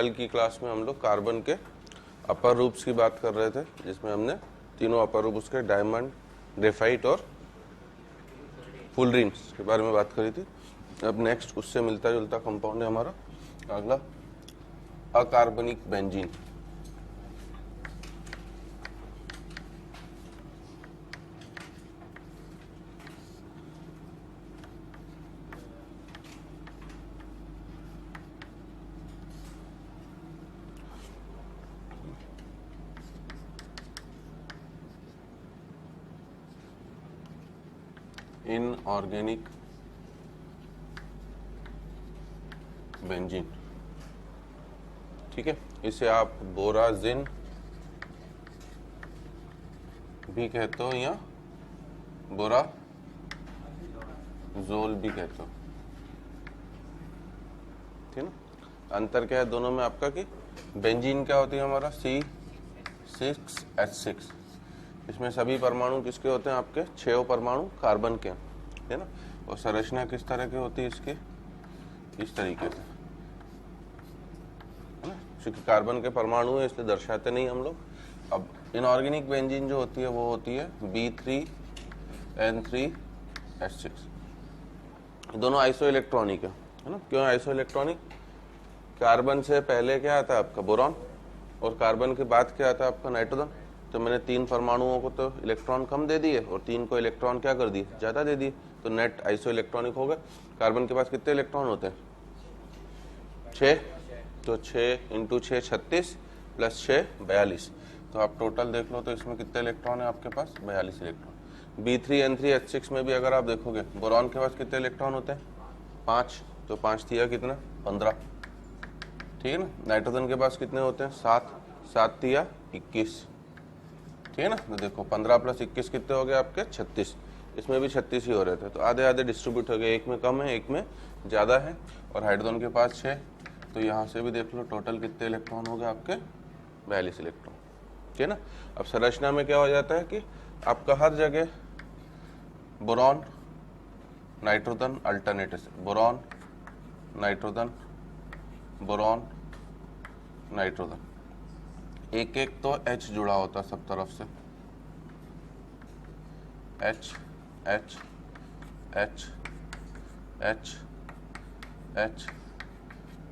कल की क्लास में हम लोग कार्बन के अपर रूप्स की बात कर रहे थे, जिसमें हमने तीनों अपर रूप उसके डायमंड, ग्रेफाइट और फुलरीन्स के बारे में बात करी थी। अब नेक्स्ट उससे मिलता जुलता कंपाउंड है हमारा अगला अकार्बनिक बेंजीन। इनऑर्गेनिक बेंजीन, ठीक है। इसे आप बोराजिन भी कहते हो या बोराजोल भी कहते हो, ठीक है ना। अंतर क्या है दोनों में आपका कि बेंजीन क्या होती है हमारा C6H6, इसमें सभी परमाणु किसके होते हैं आपके 6 परमाणु कार्बन के, है ना। और संरचना किस तरह की होती है इसकी, इस तरीके से, है ना, क्योंकि कार्बन के परमाणु है इसलिए दर्शाते नहीं हम लोग। अब इनऑर्गेनिक बेंजीन जो होती है वो होती है B3N3H6, दोनों आइसो इलेक्ट्रॉनिक है ना। क्यों आइसो इलेक्ट्रॉनिक? कार्बन से पहले क्या आता है आपका बोरॉन, और कार्बन के बाद क्या आता है आपका नाइट्रोजन। तो मैंने 3 परमाणुओं को तो इलेक्ट्रॉन कम दे दिए और 3 को इलेक्ट्रॉन क्या कर दिए, ज़्यादा दे दिए, तो नेट आइसो इलेक्ट्रॉनिक हो गया। कार्बन के पास कितने इलेक्ट्रॉन होते हैं 6, तो 6 × 6 36 + 6 42, तो आप टोटल देख लो तो इसमें कितने इलेक्ट्रॉन है आपके पास 42 इलेक्ट्रॉन। B3N3H6 में भी अगर आप देखोगे बोरॉन के पास कितने इलेक्ट्रॉन होते हैं 5, तो 5 दिया कितना 15, ठीक है ना। नाइट्रोजन के पास कितने होते हैं 7, 7 दिया 21, ठीक है ना। तो देखो 15 + 21 कितने हो गए आपके 36, इसमें भी 36 ही हो रहे थे, तो आधे आधे डिस्ट्रीब्यूट हो गए, एक में कम है एक में ज़्यादा है। और हाइड्रोजन के पास 6, तो यहाँ से भी देख लो टोटल कितने इलेक्ट्रॉन हो गए आपके 42 इलेक्ट्रॉन, ठीक है ना। अब संरचना में क्या हो जाता है कि आपका हर जगह boron nitrogen alternate, boron nitrogen boron nitrogen, एक एक तो H जुड़ा होता है सब तरफ से, H H H H H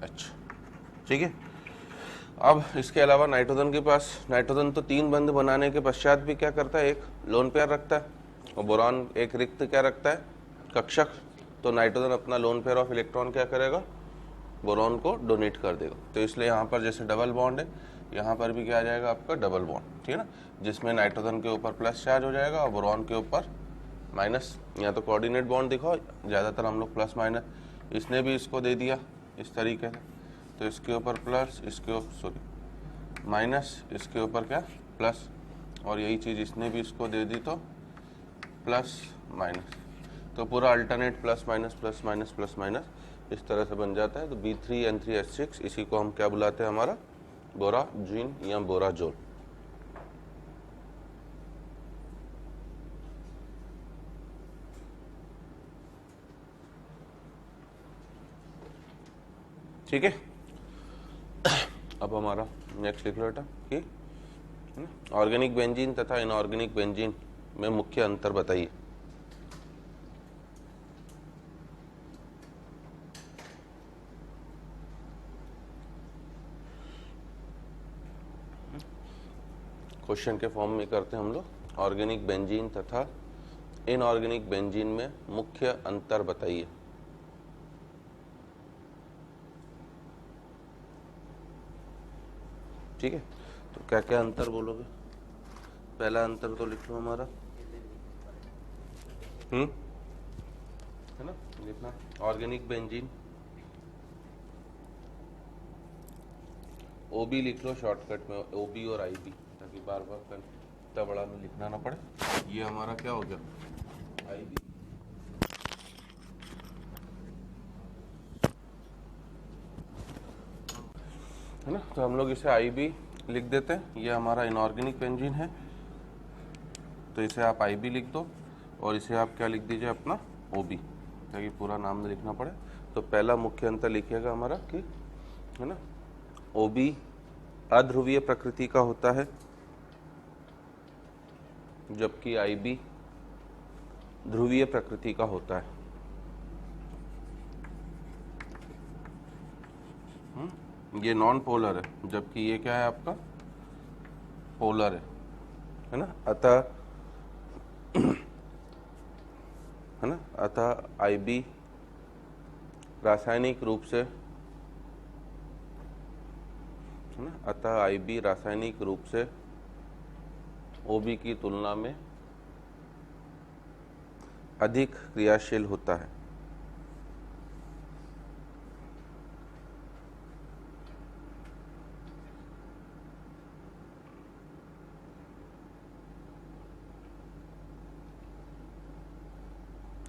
H, ठीक है। अब इसके अलावा नाइट्रोजन के पास, नाइट्रोजन तो 3 बंध बनाने के पश्चात भी क्या करता है, एक लोन पेयर रखता है, और बोरॉन एक रिक्त क्या रखता है कक्षक। तो नाइट्रोजन अपना लोन पेयर ऑफ इलेक्ट्रॉन क्या करेगा, बोरॉन को डोनेट कर देगा। तो इसलिए यहाँ पर जैसे डबल बॉन्ड है, यहाँ पर भी क्या आ जाएगा आपका डबल बॉन्ड, ठीक है ना, जिसमें नाइट्रोजन के ऊपर प्लस चार्ज हो जाएगा और बोरॉन के ऊपर माइनस। यहाँ तो कोऑर्डिनेट बॉन्ड दिखाओ, ज़्यादातर हम लोग प्लस माइनस, इसने भी इसको दे दिया इस तरीके से, तो इसके ऊपर प्लस, इसके ऊपर माइनस, इसके ऊपर क्या प्लस, और यही चीज़ इसने भी इसको दे दी तो प्लस माइनस, तो पूरा alternate plus minus plus minus plus minus इस तरह से बन जाता है। तो B3N3H6 इसी को हम क्या बुलाते हैं हमारा बोराजीन या बोराजोल। ठीक है। अब हमारा नेक्स्ट लिख लो बेटा कि ऑर्गेनिक बेंजीन तथा इनऑर्गेनिक बेंजीन में मुख्य अंतर बताइए। क्वेश्चन के फॉर्म में करते हैं हम लोग, ऑर्गेनिक बेंजीन तथा इनऑर्गेनिक बेंजीन में मुख्य अंतर बताइए। ठीक है, तो क्या क्या अंतर बोलोगे? पहला अंतर तो लिख लो हमारा, है ना, लिखना ऑर्गेनिक बेंजीन, OB लिख लो शॉर्टकट में, OB और IB, ताकि बार बार इतना बड़ा में लिखना ना पड़े। ये हमारा क्या हो गया IB, है ना। तो हम लोग इसे IB लिख देते हैं। ये हमारा इनऑर्गेनिक बेंजीन है, तो इसे आप IB लिख दो, और इसे आप क्या लिख दीजिए अपना OB, ताकि पूरा नाम नहीं लिखना पड़े। तो पहला मुख्य अंतर लिखिएगा हमारा कि, है ना, OB अध्रुवीय प्रकृति का होता है, जबकि IB ध्रुवीय प्रकृति का होता है। ये नॉन पोलर है, जबकि ये क्या है आपका पोलर है ना। अतः है ना, अतः IB रासायनिक रूप से है ना, अतः IB रासायनिक रूप से OB की तुलना में अधिक क्रियाशील होता है।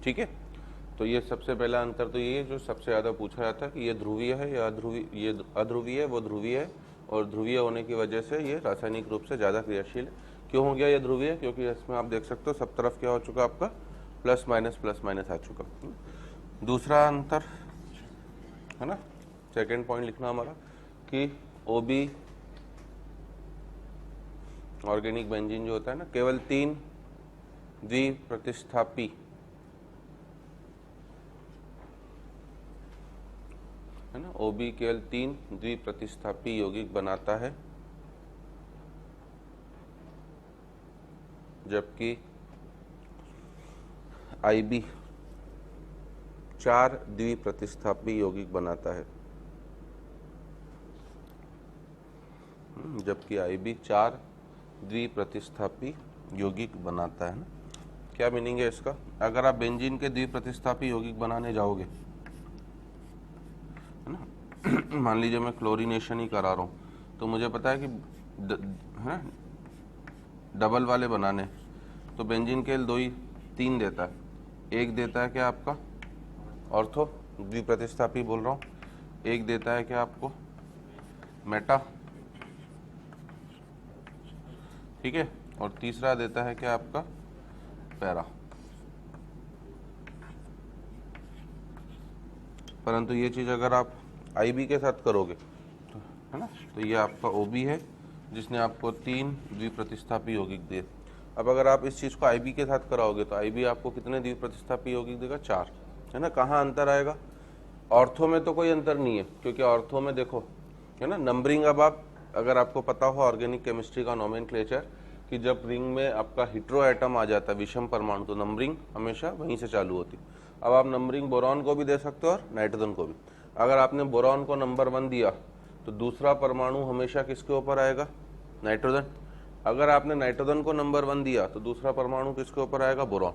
ठीक है, तो ये सबसे पहला अंतर तो ये जो सबसे ज़्यादा पूछा जाता है कि ये ध्रुवीय है या अध्रुवीय, ये अध्रुवीय है वो ध्रुवीय है, और ध्रुवीय होने की वजह से ये रासायनिक रूप से ज़्यादा क्रियाशील है। क्यों हो गया ये ध्रुवीय? क्योंकि इसमें आप देख सकते हो सब तरफ क्या हो चुका आपका प्लस माइनस आ चुका। दूसरा अंतर है ना, सेकेंड पॉइंट लिखना हमारा कि OB ऑर्गेनिक बेंजीन जो होता है ना, केवल 3 द्विप्रतिस्थापी है ना, OB केवल 3 द्विप्रतिस्थापी यौगिक बनाता है, जबकि IB 4 द्विप्रतिस्थापी यौगिक बनाता है, जबकि IB 4 द्विप्रतिस्थापी यौगिक बनाता है ना। क्या मीनिंग है इसका? अगर आप बेंजीन के द्विप्रतिस्थापी यौगिक बनाने जाओगे है ना, मान लीजिए मैं क्लोरीनेशन ही करा रहा हूँ, तो मुझे पता है कि है डबल वाले बनाने, तो बेंजीन के 3 देता है। एक देता है क्या आपका ऑर्थो द्विप्रतिस्थापी बोल रहा हूँ, एक देता है क्या आपको मेटा, ठीक है, और तीसरा देता है क्या आपका पैरा। परंतु ये चीज़ अगर आप IB के साथ करोगे तो है ना, तो ये आपका OB है जिसने आपको 3 द्विप्रतिस्थापी यौगिक दिए। अब अगर आप इस चीज़ को IB के साथ कराओगे तो IB आपको कितने द्विप्रतिस्थापी यौगिक देगा? 4, है ना। कहाँ अंतर आएगा? ऑर्थो में तो कोई अंतर नहीं है, क्योंकि ऑर्थो में देखो है ना नंबरिंग, अब आप अगर आपको पता हो ऑर्गेनिक केमिस्ट्री का नोमेनक्लेचर कि जब रिंग में आपका हिट्रो एटम आ जाता है विषम परमाणु, तो नंबरिंग हमेशा वहीं से चालू होती। अब आप नंबरिंग बोरॉन को भी दे सकते हो और नाइट्रोजन को भी। अगर आपने बोरॉन को नंबर 1 दिया तो दूसरा परमाणु हमेशा किसके ऊपर आएगा? नाइट्रोजन। अगर आपने नाइट्रोजन को नंबर 1 दिया तो दूसरा परमाणु किसके ऊपर आएगा? बोरॉन।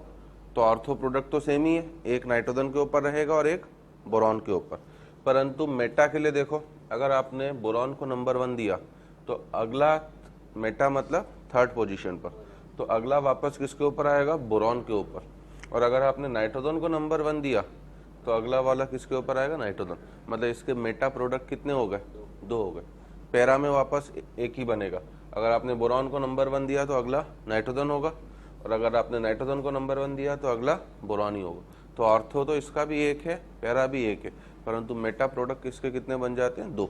तो ऑर्थो प्रोडक्ट तो सेम ही है, एक नाइट्रोजन के ऊपर रहेगा और एक बोरॉन के ऊपर। परंतु मेटा के लिए देखो, अगर आपने बोरॉन को नंबर 1 दिया तो अगला मेटा मतलब 3rd पोजीशन पर, तो अगला वापस किसके ऊपर आएगा? बोरॉन के ऊपर। और अगर आपने नाइट्रोजन को नंबर 1 दिया तो अगला वाला किसके ऊपर आएगा? नाइट्रोजन। मतलब इसके मेटा प्रोडक्ट कितने हो गए? 2 हो गए। पैरा में वापस एक ही बनेगा। अगर आपने बोरॉन को नंबर 1 दिया तो अगला नाइट्रोजन होगा, और अगर आपने नाइट्रोजन को नंबर 1 दिया तो अगला बोरॉन ही होगा। तो ऑर्थो तो इसका भी एक है, पैरा भी एक है, परंतु मेटा प्रोडक्ट किसके कितने बन जाते हैं? 2।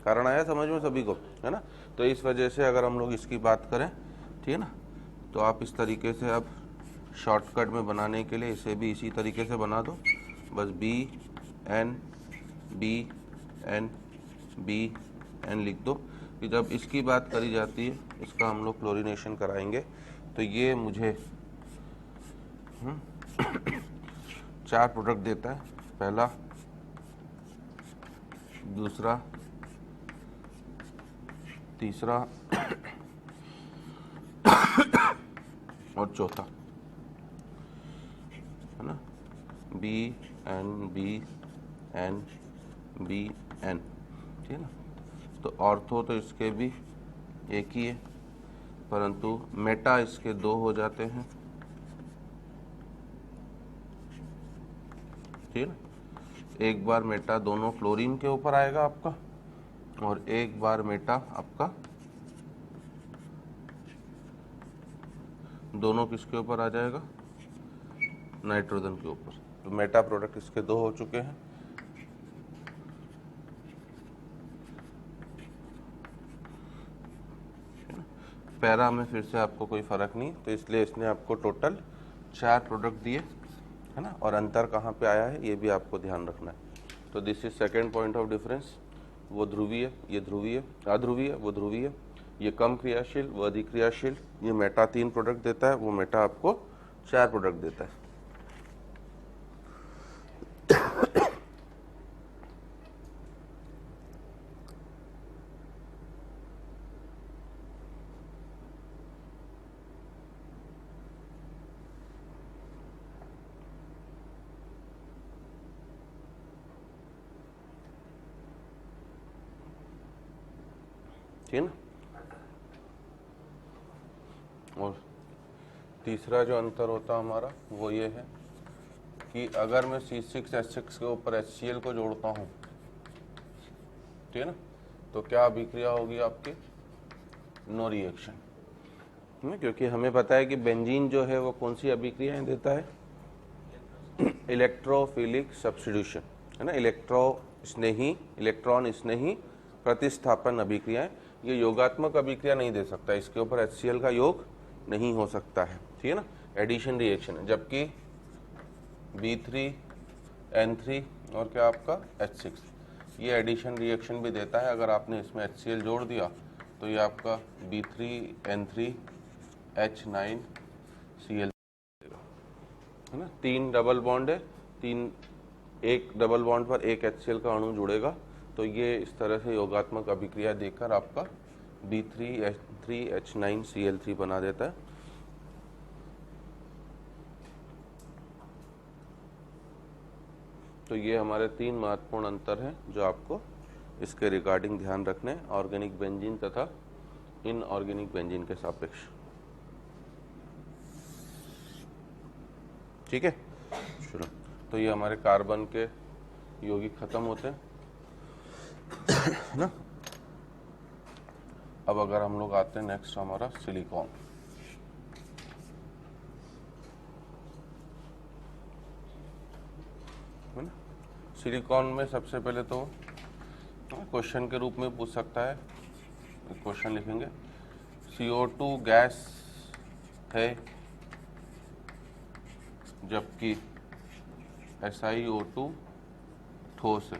कारण आया समझ में सभी को, है ना। तो इस वजह से अगर हम लोग इसकी बात करें, ठीक है ना, तो आप इस तरीके से आप शॉर्टकट में बनाने के लिए इसे भी इसी तरीके से बना दो, बस BN BN BN लिख दो कि जब इसकी बात करी जाती है, इसका हम लोग क्लोरीनेशन कराएंगे तो ये मुझे 4 प्रोडक्ट देता है, पहला, दूसरा, तीसरा और चौथा, है ना। BN BN BN, ठीक है ना। तो ऑर्थो तो इसके भी एक ही है, परंतु मेटा इसके 2 हो जाते हैं, ठीक है ना। एक बार मेटा दोनों क्लोरीन के ऊपर आएगा आपका, और एक बार मेटा आपका दोनों किसके ऊपर आ जाएगा? नाइट्रोजन के ऊपर। तो मेटा प्रोडक्ट इसके 2 हो चुके हैं। पैरा में फिर से आपको कोई फ़र्क नहीं, तो इसलिए इसने आपको टोटल 4 प्रोडक्ट दिए, है ना। और अंतर कहाँ पे आया है ये भी आपको ध्यान रखना है। तो this is second point of difference. वो ध्रुवीय, ये ध्रुवीय, अध्रुवीय, वो ध्रुवीय, ये कम क्रियाशील, वो अधिक क्रियाशील, ये मेटा 3 प्रोडक्ट देता है, वो मेटा आपको 4 प्रोडक्ट देता है। ठीक है ना। और तीसरा जो अंतर होता हमारा वो ये है कि अगर मैं C6H6 के ऊपर HCl को जोड़ता हूँ, ठीक है ना, तो क्या अभिक्रिया होगी आपकी? नो रिएक्शन, क्योंकि हमें पता है कि बेंजीन जो है वो कौन सी अभिक्रियाएं देता है? इलेक्ट्रोफिलिक सब्स्टिट्यूशन, है ना, इलेक्ट्रॉन स्नेही प्रतिस्थापन अभिक्रियाएं। ये योगात्मक अभिक्रिया नहीं दे सकता, इसके ऊपर HCl का योग नहीं हो सकता है, ठीक है ना, एडिशन रिएक्शन है। जबकि B3N3 और क्या आपका H6 ये एडिशन रिएक्शन भी देता है। अगर आपने इसमें HCl जोड़ दिया तो ये आपका B3N3H9Cl, है ना। 3 डबल बॉन्ड है, एक डबल बॉन्ड पर एक HCl का अणु जुड़ेगा, तो ये इस तरह से योगात्मक अभिक्रिया देकर आपका B3H9Cl3 बना देता है। तो ये हमारे 3 महत्वपूर्ण अंतर हैं जो आपको इसके रिगार्डिंग ध्यान रखने हैं, ऑर्गेनिक बेंजीन तथा इनऑर्गेनिक बेंजीन के सापेक्ष। ठीक है, चलो। तो ये हमारे कार्बन के यौगिक खत्म होते हैं ना। अब अगर हम लोग आते हैं नेक्स्ट हमारा सिलिकॉन। है ना, सिलिकॉन में सबसे पहले तो क्वेश्चन के रूप में पूछ सकता है, क्वेश्चन लिखेंगे CO2 गैस है जबकि SiO2 ठोस है,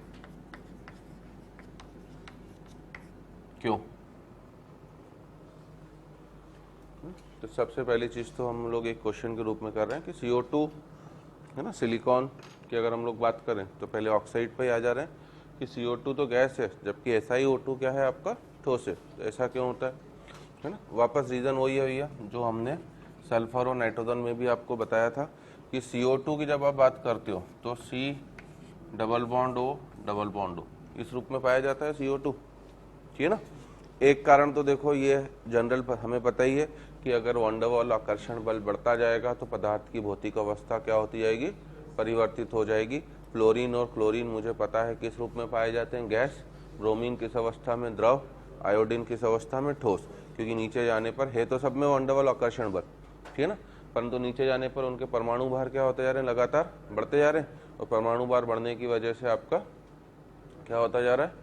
क्यों? तो सबसे पहली चीज़ तो हम लोग एक क्वेश्चन के रूप में कर रहे हैं कि CO2, है ना, सिलिकॉन की अगर हम लोग बात करें तो पहले ऑक्साइड पे आ जा रहे हैं कि CO2 तो गैस है जबकि SiO2 क्या है आपका? ठोस है। तो ऐसा क्यों होता है ना। वापस रीज़न वही है भैया जो हमने सल्फर और नाइट्रोजन में भी आपको बताया था कि CO2 की जब आप बात करते हो तो C double bond O double bond O इस रूप में पाया जाता है CO2, ठीक है ना। एक कारण तो देखो ये जनरल हमें पता ही है कि अगर वैन डर वाल आकर्षण बल बढ़ता जाएगा तो पदार्थ की भौतिक अवस्था क्या होती जाएगी? परिवर्तित हो जाएगी। फ्लोरीन और क्लोरीन मुझे पता है किस रूप में पाए जाते हैं? गैस। ब्रोमीन किस अवस्था में? द्रव। आयोडीन किस अवस्था में? ठोस। क्योंकि नीचे जाने पर है तो सब में वैन डर वाल आकर्षण बल, ठीक है ना, परंतु नीचे जाने पर उनके परमाणु भार क्या होते जा रहे हैं? लगातार बढ़ते जा रहे हैं। और परमाणु भार बढ़ने की वजह से आपका क्या होता जा रहा है?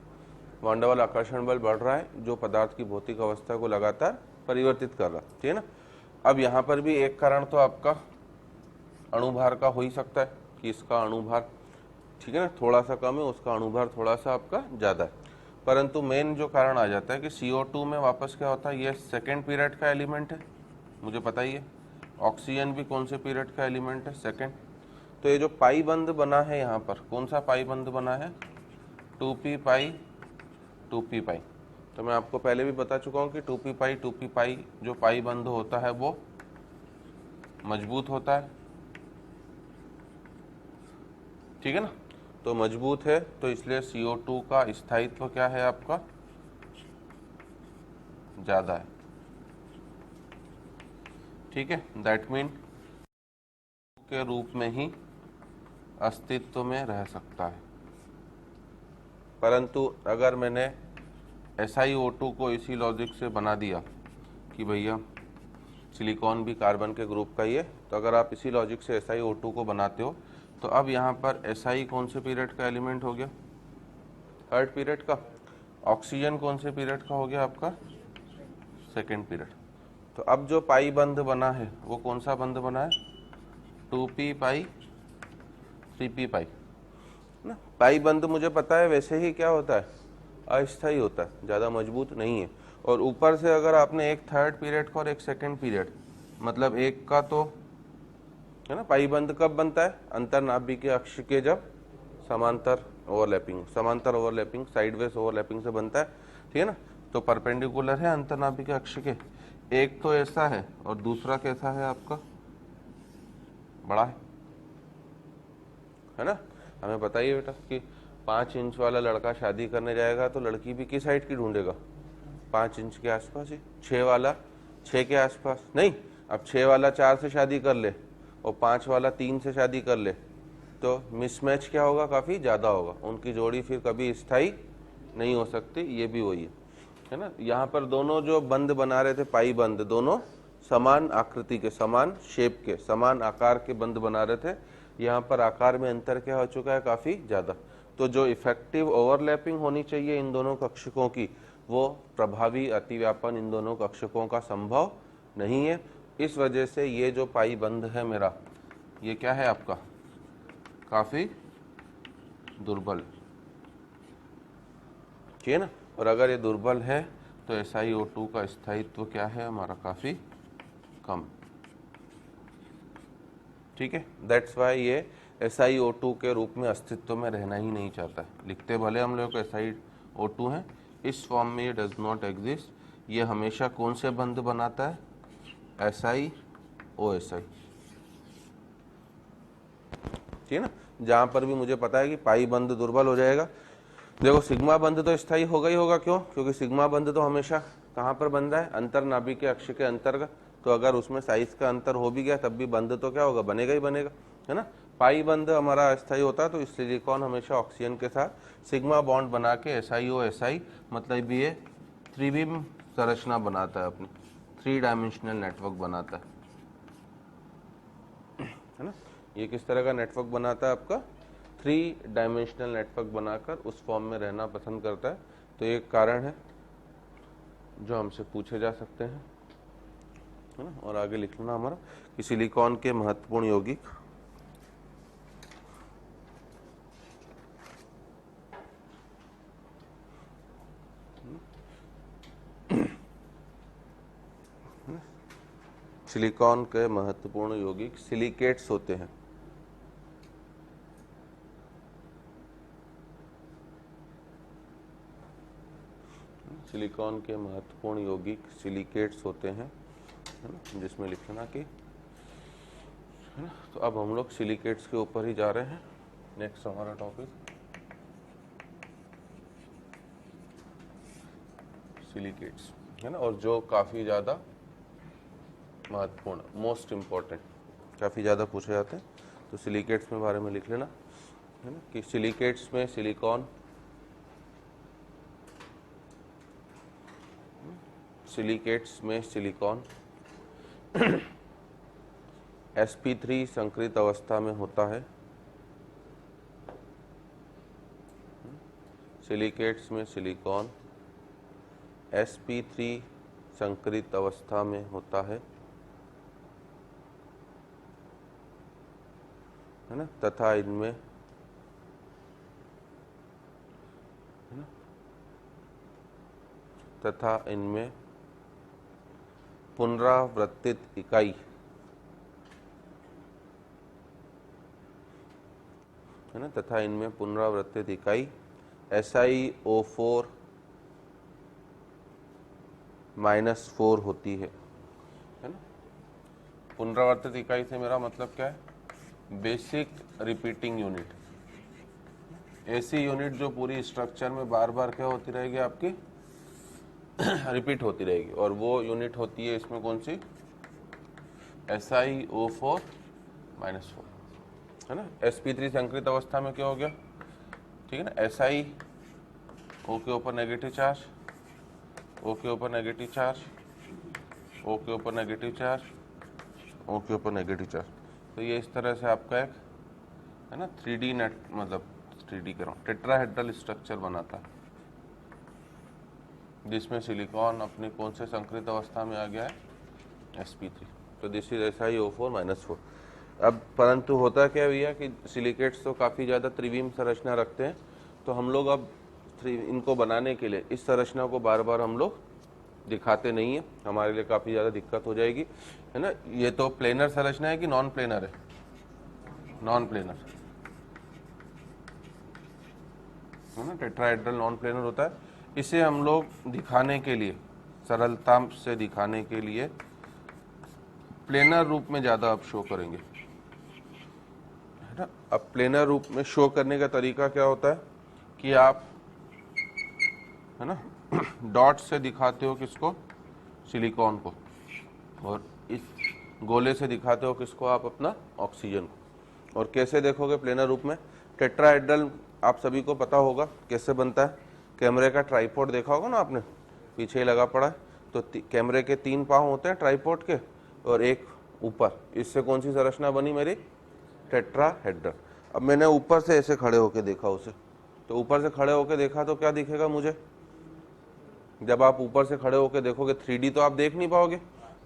वैन डर वाल आकर्षण बल बढ़ रहा है जो पदार्थ की भौतिक अवस्था को लगातार परिवर्तित कर रहा है, ठीक है ना। अब यहाँ पर भी एक कारण तो आपका अणुभार का हो ही सकता है कि इसका अणुभार, ठीक है ना, थोड़ा सा कम है, उसका अणुभार थोड़ा सा आपका ज़्यादा है। परंतु मेन जो कारण आ जाता है कि CO2 में वापस क्या होता है? ये सेकेंड पीरियड का एलिमेंट है, मुझे पता ही है। ऑक्सीजन भी कौन से पीरियड का एलिमेंट है? सेकेंड। तो ये जो पाई बंद बना है यहाँ पर, कौन सा पाई बंद बना है? 2p पाई 2p पाई। तो मैं आपको पहले भी बता चुका हूँ कि 2p पाई जो पाई बंद होता है वो मजबूत होता है, ठीक है ना। तो मजबूत है तो इसलिए CO2 का स्थायित्व क्या है आपका? ज़्यादा है, ठीक है। दैट मीन के रूप में ही अस्तित्व में रह सकता है। परंतु अगर मैंने SiO2 को इसी लॉजिक से बना दिया कि भैया सिलिकॉन भी कार्बन के ग्रुप का ही है, तो अगर आप इसी लॉजिक से SiO2 को बनाते हो तो अब यहाँ पर Si कौन से पीरियड का एलिमेंट हो गया? थर्ड पीरियड का। ऑक्सीजन कौन से पीरियड का हो गया आपका? Second period. तो अब जो पाई बंध बना है वो कौन सा बंध बना है? 2p पाई 3p पाई ना। पाई बंध मुझे पता है वैसे ही क्या होता है, अस्थायी होता है, ज़्यादा मजबूत नहीं है। और ऊपर से अगर आपने एक थर्ड पीरियड का और एक सेकेंड पीरियड, मतलब एक का तो है ना, पाई बंध कब बनता है? अंतरनाभि के अक्ष के जब समांतर ओवरलैपिंग साइडवेज ओवरलैपिंग से बनता है, ठीक है ना। तो परपेंडिकुलर है अंतरनाभि के अक्ष के, एक तो ऐसा है और दूसरा कैसा है आपका, बड़ा है ना। हमें बताइए बेटा कि 5 इंच वाला लड़का शादी करने जाएगा तो लड़की भी किस हाइट की ढूंढेगा? 5 इंच के आसपास ही। 6 वाला 6 के आसपास नहीं, अब 6 वाला 4 से शादी कर ले और 5 वाला 3 से शादी कर ले तो मिसमैच क्या होगा, काफ़ी ज़्यादा होगा, उनकी जोड़ी फिर कभी स्थायी नहीं हो सकती। ये भी वही है ना। यहाँ पर दोनों जो बंद बना रहे थे, पाई बंद, दोनों समान आकृति के, समान शेप के, समान आकार के बंद बना रहे थे। यहाँ पर आकार में अंतर क्या हो चुका है, काफ़ी ज़्यादा। तो जो इफेक्टिव ओवरलैपिंग होनी चाहिए इन दोनों कक्षकों की, वो प्रभावी अतिव्यापन इन दोनों कक्षकों का संभव नहीं है। इस वजह से ये जो पाई बंध है मेरा, ये क्या है आपका, काफ़ी दुर्बल, ठीक है ना। और अगर ये दुर्बल है तो SiO2 का स्थायित्व क्या है हमारा, काफ़ी कम, ठीक है। दैट्स वाई ये SiO2 के रूप में अस्तित्व में रहना ही नहीं चाहता है। लिखते भले हम लोग SiO2 है, इस फॉर्म में ये डज नॉट एग्जिस्ट। ये हमेशा कौन से बंध बनाता है, SiOSi, ठीक है ना। जहाँ पर भी मुझे पता है कि पाई बंध दुर्बल हो जाएगा, देखो सिग्मा बंध तो स्थायी होगा ही होगा, क्यों? क्योंकि सिग्मा बंध तो हमेशा कहाँ पर बन रहा है, अंतरनाभि के अक्ष के अंतर्गत। तो अगर उसमें साइज का अंतर हो भी गया तब भी बंध तो क्या होगा, बनेगा ही बनेगा, है ना। पाई बंध हमारा अस्थायी होता है, तो इस सिलिकॉन हमेशा ऑक्सीजन के साथ सिग्मा बॉन्ड बना के SiO-Si, मतलब ये त्रिविम संरचना बनाता है, अपनी 3 डायमेंशनल नेटवर्क बनाता है ना। ये किस तरह का नेटवर्क बनाता है आपका, 3 डायमेंशनल नेटवर्क बनाकर उस फॉर्म में रहना पसंद करता है। तो एक कारण है जो हमसे पूछे जा सकते हैं, है ना। और आगे लिख लेना हमारा कि सिलिकॉन के महत्वपूर्ण यौगिक सिलिकॉन के महत्वपूर्ण यौगिक सिलिकेट्स होते हैं। सिलिकॉन के महत्वपूर्ण यौगिक सिलिकेट्स होते हैं, है ना, जिसमें लिखना कि, है ना। तो अब हम लोग सिलिकेट्स के ऊपर ही जा रहे हैं। नेक्स्ट हमारा टॉपिक सिलिकेट्स, है ना। और जो काफ़ी ज़्यादा महत्वपूर्ण, मोस्ट इम्पॉर्टेंट, काफ़ी ज़्यादा पूछे जाते हैं। तो सिलिकेट्स में बारे में लिख लेना, है ना, कि सिलिकेट्स में सिलिकॉन, सिलिकेट्स में सिलिकॉन sp3 संकरित अवस्था में होता है। सिलिकेट्स में सिलिकॉन sp3 संकरित अवस्था में होता है ना, तथा इनमें, है ना, तथा इनमें पुनरावर्तित इकाई, है ना, तथा इनमें पुनरावर्तित इकाई SiO4 -4 होती है ना। पुनरावर्तित इकाई से मेरा मतलब क्या है, बेसिक रिपीटिंग यूनिट, ऐसी यूनिट जो पूरी स्ट्रक्चर में बार बार क्या होती रहेगी, आपकी रिपीट होती रहेगी। और वो यूनिट होती है इसमें कौन सी, SiO4 -4, है ना। sp3 संकरित अवस्था में क्या हो गया, ठीक है ना, SiO के ऊपर नेगेटिव चार्ज, O के ऊपर नेगेटिव चार्ज, O के ऊपर नेगेटिव चार्ज, O के ऊपर नेगेटिव चार्ज। तो ये इस तरह से आपका एक, है ना, 3D नेट, मतलब 3D कह रहा हूँ, टेट्राहेड्रल स्ट्रक्चर बनाता है, जिसमें सिलिकॉन अपनी कौन से संकरित अवस्था में आ गया है, sp3। तो दिस इज SiO4-4। अब परंतु होता क्या भैया कि सिलिकेट्स तो काफ़ी ज़्यादा त्रिविम संरचना रखते हैं, तो हम लोग अब इनको बनाने के लिए इस संरचना को बार बार हम लोग दिखाते नहीं है, हमारे लिए काफ़ी ज़्यादा दिक्कत हो जाएगी, है ना। ये तो प्लेनर संरचना है कि नॉन प्लेनर है? नॉन प्लेनर है ना, टेट्राहेड्रल नॉन प्लेनर होता है। इसे हम लोग दिखाने के लिए, सरलता से दिखाने के लिए प्लेनर रूप में ज़्यादा अब शो करेंगे, है ना। अब प्लेनर रूप में शो करने का तरीका क्या होता है कि आप, है ना, डॉट से दिखाते हो किसको? सिलिकॉन को, और इस गोले से दिखाते हो किसको? आप अपना ऑक्सीजन को। और कैसे देखोगे प्लेनर रूप में? टेट्राहेड्रल आप सभी को पता होगा कैसे बनता है। कैमरे का ट्राइपॉड देखा होगा ना आपने, पीछे ही लगा पड़ा है, तो कैमरे के 3 पाँव होते हैं ट्राइपॉड के, और एक ऊपर। इससे कौन सी संरचना बनी मेरी? टेट्राहेड्रल। अब मैंने ऊपर से ऐसे खड़े होके देखा उसे, तो ऊपर से खड़े होके देखा तो क्या दिखेगा मुझे? जब आप ऊपर से खड़े होकर देखोगे 3D तो आप देख नहीं पाओगे।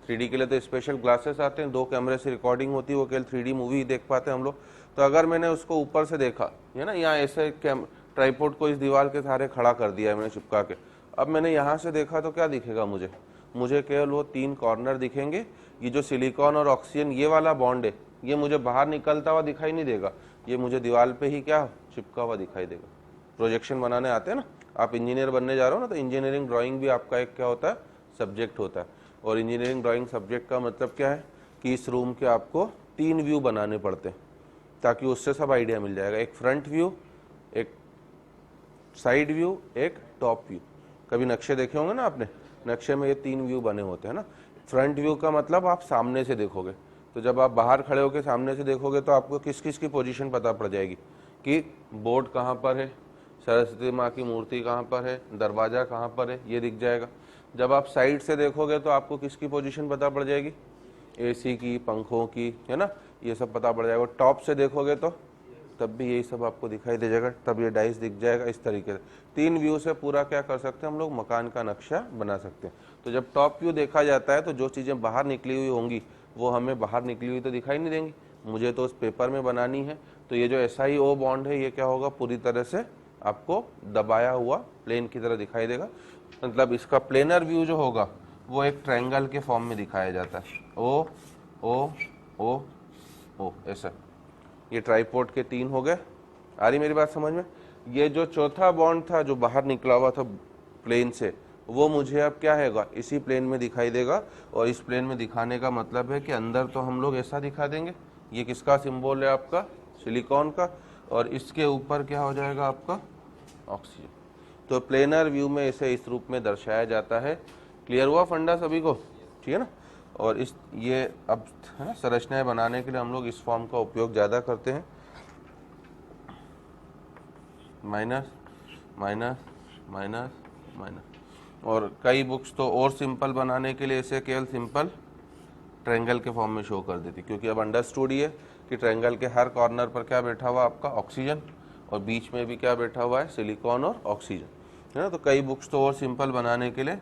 3D के लिए तो स्पेशल ग्लासेस आते हैं, 2 कैमरे से रिकॉर्डिंग होती है, वो केवल 3D मूवी ही देख पाते हैं हम लोग। तो अगर मैंने उसको ऊपर से देखा, है ना, यहाँ ऐसे ट्राइपॉड को इस दीवार के सहारे खड़ा कर दिया है मैंने चिपका के, अब मैंने यहाँ से देखा तो क्या दिखेगा मुझे? मुझे केवल वो 3 कॉर्नर दिखेंगे। ये जो सिलिकॉन और ऑक्सीजन ये वाला बॉन्ड है, ये मुझे बाहर निकलता हुआ दिखाई नहीं देगा, ये मुझे दीवार पे ही क्या चिपका हुआ दिखाई देगा। प्रोजेक्शन बनाने आते हैं ना, आप इंजीनियर बनने जा रहे हो ना, तो इंजीनियरिंग ड्राइंग भी आपका एक क्या होता है? सब्जेक्ट होता है। और इंजीनियरिंग ड्राइंग सब्जेक्ट का मतलब क्या है कि इस रूम के आपको 3 व्यू बनाने पड़ते हैं, ताकि उससे सब आइडिया मिल जाएगा। एक फ्रंट व्यू, एक साइड व्यू, एक टॉप व्यू। कभी नक्शे देखे होंगे ना आपने, नक्शे में ये 3 व्यू बने होते हैं ना। फ्रंट व्यू का मतलब आप सामने से देखोगे, तो जब आप बाहर खड़े होकर सामने से देखोगे तो आपको किस किस की पोजीशन पता पड़ जाएगी कि बोर्ड कहाँ पर है, सरस्वती माँ की मूर्ति कहाँ पर है, दरवाज़ा कहाँ पर है, ये दिख जाएगा। जब आप साइड से देखोगे तो आपको किसकी पोजीशन पता पड़ जाएगी? AC की, पंखों की, है ना, ये सब पता पड़ जाएगा। टॉप से देखोगे तो तब भी यही सब आपको दिखाई दे जाएगा, तब ये डाइस दिख जाएगा। इस तरीके से 3 व्यू से पूरा क्या कर सकते हैं हम लोग? मकान का नक्शा बना सकते हैं। तो जब टॉप व्यू देखा जाता है तो जो चीज़ें बाहर निकली हुई होंगी वो हमें बाहर निकली हुई तो दिखाई नहीं देंगी, मुझे तो उस पेपर में बनानी है। तो ये जो SiO बॉन्ड है ये क्या होगा? पूरी तरह से आपको दबाया हुआ प्लेन की तरह दिखाई देगा। मतलब इसका प्लेनर व्यू जो होगा वो एक ट्रायंगल के फॉर्म में दिखाया जाता है। O O O O ऐसा। ये ट्राइपॉड के 3 हो गए। आ रही मेरी बात समझ में? ये जो चौथा बॉन्ड था जो बाहर निकला हुआ था प्लेन से, वो मुझे अब क्या हैगा? इसी प्लेन में दिखाई देगा। और इस प्लेन में दिखाने का मतलब है कि अंदर तो हम लोग ऐसा दिखा देंगे। ये किसका सिंबल है? आपका सिलिकॉन का। और इसके ऊपर क्या हो जाएगा? आपका ऑक्सीजन। तो प्लेनर व्यू में इसे इस रूप में दर्शाया जाता है। क्लियर हुआ फंडा सभी को? ठीक है ना। और इस ये अब, है ना, संरचनाएं बनाने के लिए हम लोग इस फॉर्म का उपयोग ज़्यादा करते हैं। Minus minus minus minus. और कई बुक्स तो और सिंपल बनाने के लिए इसे केवल सिंपल ट्रायंगल के फॉर्म में शो कर देती, क्योंकि अब अंडरस्टूड ही है कि ट्रायंगल के हर कॉर्नर पर क्या बैठा हुआ? आपका ऑक्सीजन, और बीच में भी क्या बैठा हुआ है? सिलिकॉन और ऑक्सीजन, है ना। तो कई बुक्स तो और सिंपल बनाने के लिए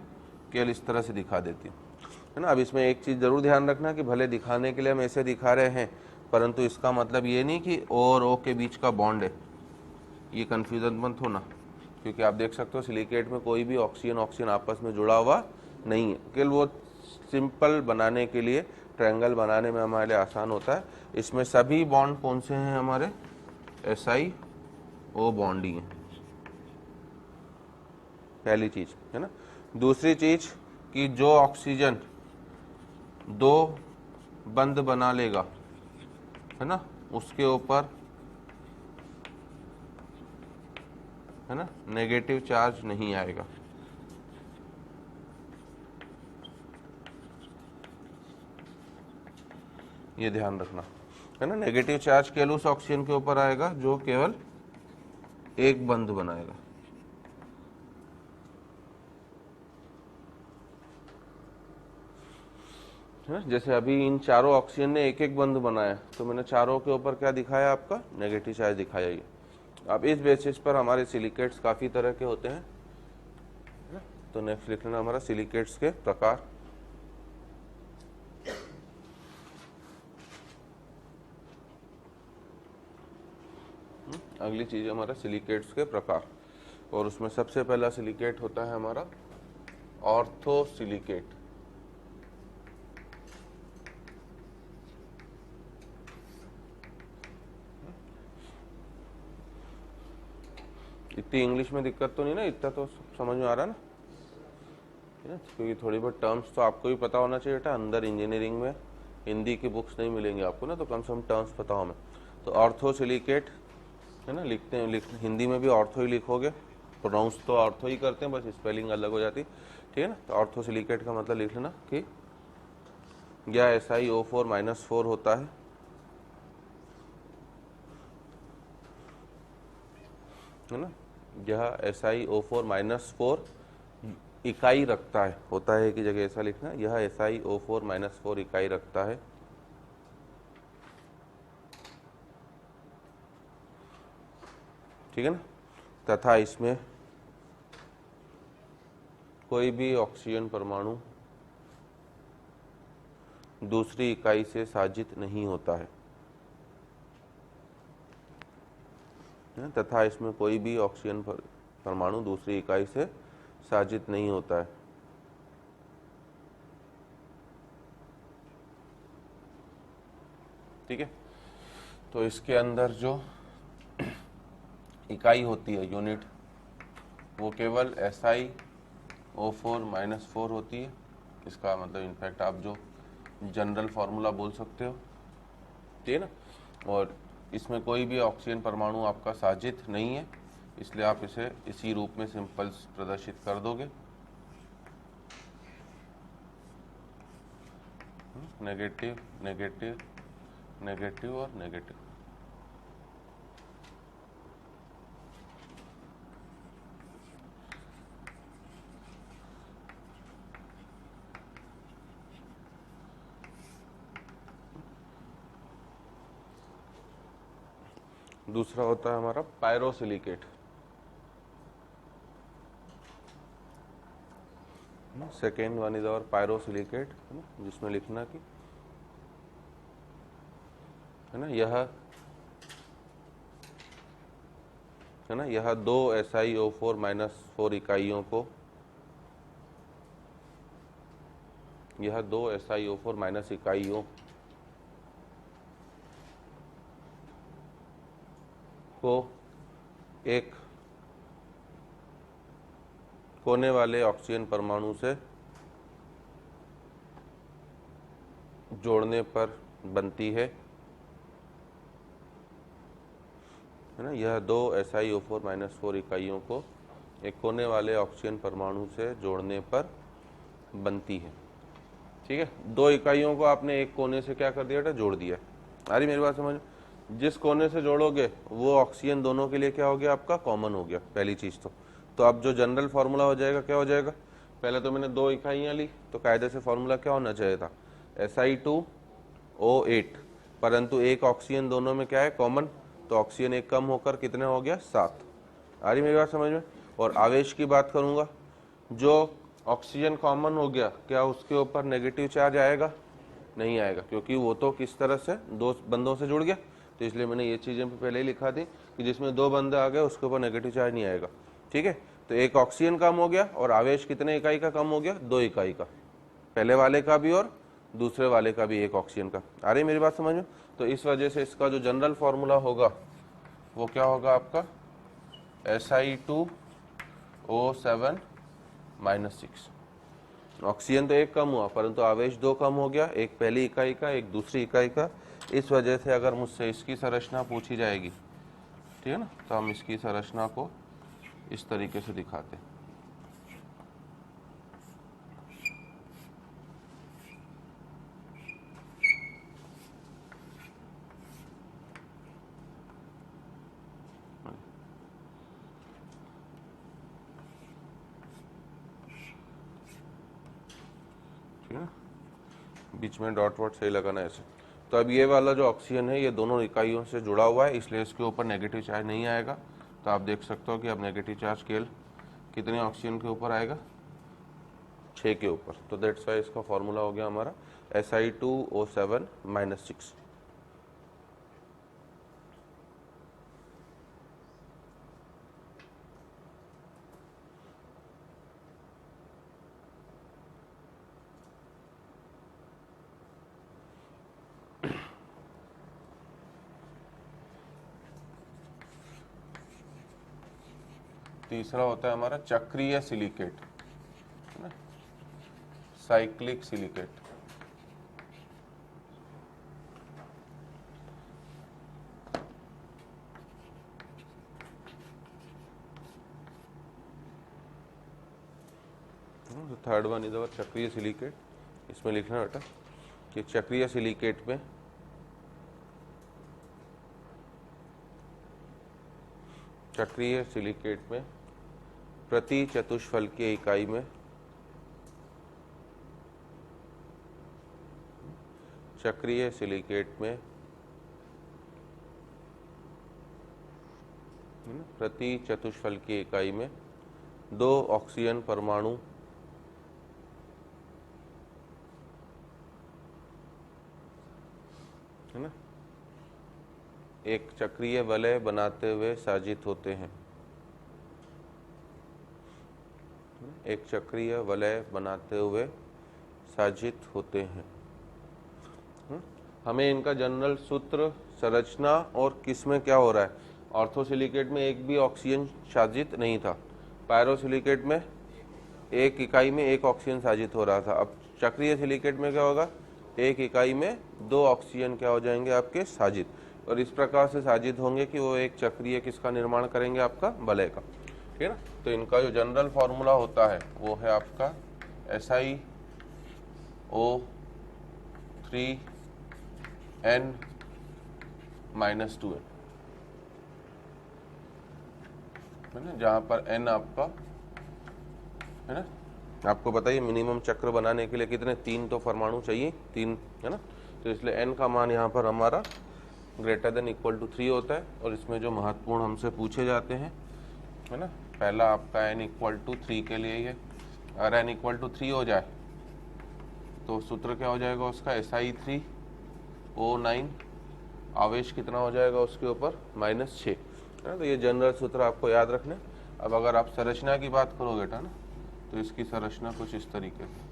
केवल इस तरह से दिखा देती है ना। अब इसमें एक चीज़ ज़रूर ध्यान रखना कि भले दिखाने के लिए हम ऐसे दिखा रहे हैं, परंतु इसका मतलब ये नहीं कि O और O के बीच का बॉन्ड है। ये कन्फ्यूज़न मत होना, क्योंकि आप देख सकते हो सिलिकेट में कोई भी ऑक्सीजन ऑक्सीजन आपस में जुड़ा हुआ नहीं है। केवल वो सिंपल बनाने के लिए, ट्रायंगल बनाने में हमारे लिए आसान होता है। इसमें सभी बॉन्ड कौन से हैं? हमारे SiO बॉन्ड ही हैं, पहली चीज, है ना। दूसरी चीज कि जो ऑक्सीजन 2 बंद बना लेगा, है ना, उसके ऊपर, है ना, नेगेटिव चार्ज नहीं आएगा। ये ध्यान रखना, है ना। नेगेटिव चार्ज केवल उस ऑक्सीजन के ऊपर आएगा जो केवल एक बंद बनाएगा। जैसे अभी इन चारों ऑक्सीजन ने एक एक बंद बनाया, तो मैंने चारों के ऊपर क्या दिखाया? आपका नेगेटिव चार्ज दिखाया। ये अब इस बेसिस पर हमारे सिलिकेट्स काफ़ी तरह के होते हैं, तो नेक्स्ट लिख लेना हमारा सिलिकेट्स के प्रकार। अगली चीज हमारा सिलिकेट्स के प्रकार, और उसमें सबसे पहला सिलिकेट होता है हमारा ऑर्थो सिलिकेट। इतनी इंग्लिश में दिक्कत तो नहीं ना, इतना तो समझ में आ रहा है ना, क्योंकि थोड़ी बहुत टर्म्स तो आपको भी पता होना चाहिए बेटा। अंदर इंजीनियरिंग में हिंदी की बुक्स नहीं मिलेंगी आपको ना, तो कम से कम टर्म्स पता हो हमें। तो ऑर्थो सिलिकेट है ना, लिखते हैं हिंदी में भी ऑर्थो ही लिखोगे, प्रोनाउंस तो ऑर्थो ही करते हैं, बस स्पेलिंग अलग हो जाती, ठीक है ना। तो ऑर्थो सिलिकेट का मतलब लिख लेना कि यह SiO4- होता है ना, यह SiO4- इकाई रखता है, होता है कि जगह ऐसा लिखना, यह SiO4- इकाई रखता है, ठीक है ना, तथा इसमें कोई भी ऑक्सीजन परमाणु दूसरी इकाई से साजित नहीं होता है, तथा इसमें कोई भी ऑक्सीजन परमाणु दूसरी इकाई से साजित नहीं होता है। ठीक है, तो इसके अंदर जो इकाई होती है, यूनिट, वो केवल SiO4- होती है। इसका मतलब इनफैक्ट आप जो जनरल फार्मूला बोल सकते हो, ठीक है ना। और इसमें कोई भी ऑक्सीजन परमाणु आपका साजित नहीं है, इसलिए आप इसे इसी रूप में सिंपल्स प्रदर्शित कर दोगे, नेगेटिव नेगेटिव नेगेटिव और नेगेटिव। दूसरा होता है हमारा पायरोसिलिकेट। सेकेंड वन इज और पायरोसिलिकेट, जिसमें लिखना कि है ना, यह है ना, यह दो SiO4- इकाइयों को, यह दो SiO4- इकाइयों को एक कोने वाले ऑक्सीजन परमाणु से जोड़ने पर बनती है ना, यह दो SiO4- इकाइयों को एक कोने वाले ऑक्सीजन परमाणु से जोड़ने पर बनती है। ठीक है, दो इकाइयों को आपने एक कोने से क्या कर दिया बेटा, जोड़ दिया। आ रही मेरी बात समझ? जिस कोने से जोड़ोगे वो ऑक्सीजन दोनों के लिए क्या हो गया आपका, कॉमन हो गया, पहली चीज तो अब जो जनरल फार्मूला हो जाएगा क्या हो जाएगा, पहले तो मैंने दो इकाइयां ली, तो कायदे से फार्मूला क्या होना चाहिए था, Si2O8, परंतु एक ऑक्सीजन दोनों में क्या है, कॉमन, तो ऑक्सीजन एक कम होकर कितने हो गया, 7। आ रही मेरी बात समझ में? और आवेश की बात करूंगा, जो ऑक्सीजन कॉमन हो गया, क्या उसके ऊपर नेगेटिव चार्ज आएगा, नहीं आएगा, क्योंकि वो तो किस तरह से दो बंदों से जुड़ गया। तो इसलिए मैंने ये चीजें पहले ही लिखा थी कि जिसमें दो बंदे आ गए उसके ऊपर नेगेटिव चार्ज नहीं आएगा। ठीक है, तो एक ऑक्सीजन कम हो गया और आवेश कितने इकाई का कम हो गया, 2 इकाई का, पहले वाले का भी और दूसरे वाले का भी, एक ऑक्सीजन का। आ रही मेरी बात समझ में? तो इस वजह से इसका जो जनरल फॉर्मूला होगा वो क्या होगा आपका, Si2O7-6। ऑक्सीजन तो एक कम हुआ परंतु आवेश 2 कम हो गया, एक पहली इकाई का एक दूसरी इकाई का। इस वजह से अगर मुझसे इसकी संरचना पूछी जाएगी, ठीक है ना, तो हम इसकी संरचना को इस तरीके से दिखाते हैं। ठीक है, बीच में डॉट वॉट सही लगाना ऐसे। तो अब ये वाला जो ऑक्सीजन है ये दोनों इकाइयों से जुड़ा हुआ है, इसलिए इसके ऊपर नेगेटिव चार्ज नहीं आएगा। तो आप देख सकते हो कि अब नेगेटिव चार्ज स्केल कितने ऑक्सीजन के ऊपर आएगा, 6 के ऊपर। तो दैट्स वाई इसका फॉर्मूला हो गया हमारा Si2O7-6। तीसरा होता है हमारा चक्रीय सिलिकेट, है ना, cyclic silicate. Third one is our चक्रीय सिलिकेट। इसमें लिखना बेटा कि चक्रीय सिलिकेट में प्रति चतुष्फलकीय इकाई में चक्रीय सिलिकेट में प्रति चतुष्फलकीय इकाई में 2 ऑक्सीजन परमाणु है ना एक चक्रीय वलय बनाते हुए साजित होते हैं। एक चक्रीय वलय बनाते हुए साजित होते हैं। हमें इनका जनरल सूत्र, संरचना और किसमें क्या हो रहा है। ऑर्थोसिलिकेट में एक भी ऑक्सीजन साजित नहीं था, पायरोसिलिकेट में एक इकाई में 1 ऑक्सीजन साजित हो रहा था। अब चक्रीय सिलिकेट में क्या होगा, एक इकाई में 2 ऑक्सीजन क्या हो जाएंगे आपके साजित, और इस प्रकार से साजित होंगे कि वो एक चक्रीय किसका निर्माण करेंगे, आपका वलय का। ठीक है ना। तो इनका जो जनरल फॉर्मूला होता है वो है आपका SiO3n-2n, है ना, जहाँ पर n आपका है ना, आपको बताइए मिनिमम चक्र बनाने के लिए कितने, 3 तो परमाणु चाहिए, 3, है ना। तो इसलिए n का मान यहाँ पर हमारा >= 3 होता है। और इसमें जो महत्वपूर्ण हमसे पूछे जाते हैं, है ना, पहला आपका n = 3 के लिए ये, अगर n = 3 हो जाए तो सूत्र क्या हो जाएगा उसका, Si3O9, आवेश कितना हो जाएगा उसके ऊपर, -6, है ना। तो ये जनरल सूत्र आपको याद रखने। अब अगर आप संरचना की बात करोगे बेटा ना, तो इसकी संरचना कुछ इस तरीके से,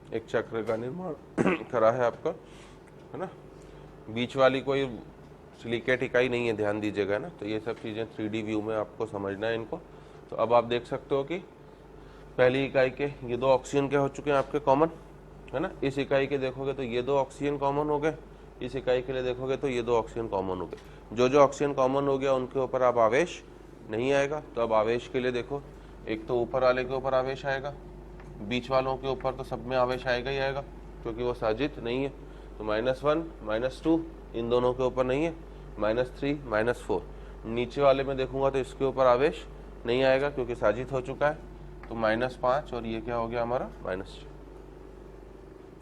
एक चक्र का निर्माण करा है आपका, है ना। बीच वाली कोई सिलिकेट इकाई नहीं है, ध्यान दीजिएगा ना। तो ये सब चीज़ें 3D व्यू में आपको समझना है इनको। तो अब आप देख सकते हो कि पहली इकाई के ये 2 ऑक्सीजन क्या हो चुके हैं आपके कॉमन, है ना। इस इकाई के देखोगे तो ये 2 ऑक्सीजन कॉमन हो गए, इस इकाई के लिए देखोगे तो ये 2 ऑक्सीजन कॉमन हो गए। जो ऑक्सीजन कॉमन हो गया उनके ऊपर अब आवेश नहीं आएगा। तो अब आवेश के लिए देखो, एक तो ऊपर वाले के ऊपर आवेश आएगा, बीच वालों के ऊपर तो सब में आवेश आएगा ही आएगा, क्योंकि वो साजित नहीं है। तो -1 -2 इन दोनों के ऊपर नहीं है, -3 -4। नीचे वाले में देखूंगा तो इसके ऊपर आवेश नहीं आएगा क्योंकि साजित हो चुका है, तो -5, और ये क्या हो गया हमारा -6।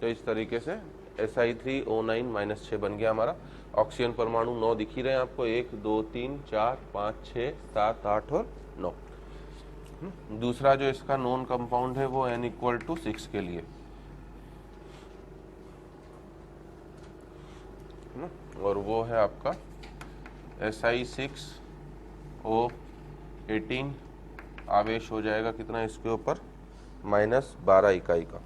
तो इस तरीके से Si3O9 -6 बन गया हमारा। ऑक्सीजन परमाणु 9 दिख ही रहे हैं आपको, 1 2 3 4 5 6 7 8 और 9। दूसरा जो इसका नॉन कंपाउंड है वो n = 6 के लिए, और वो है आपका Si6O18, आवेश हो जाएगा कितना इसके ऊपर, -12 इकाई का।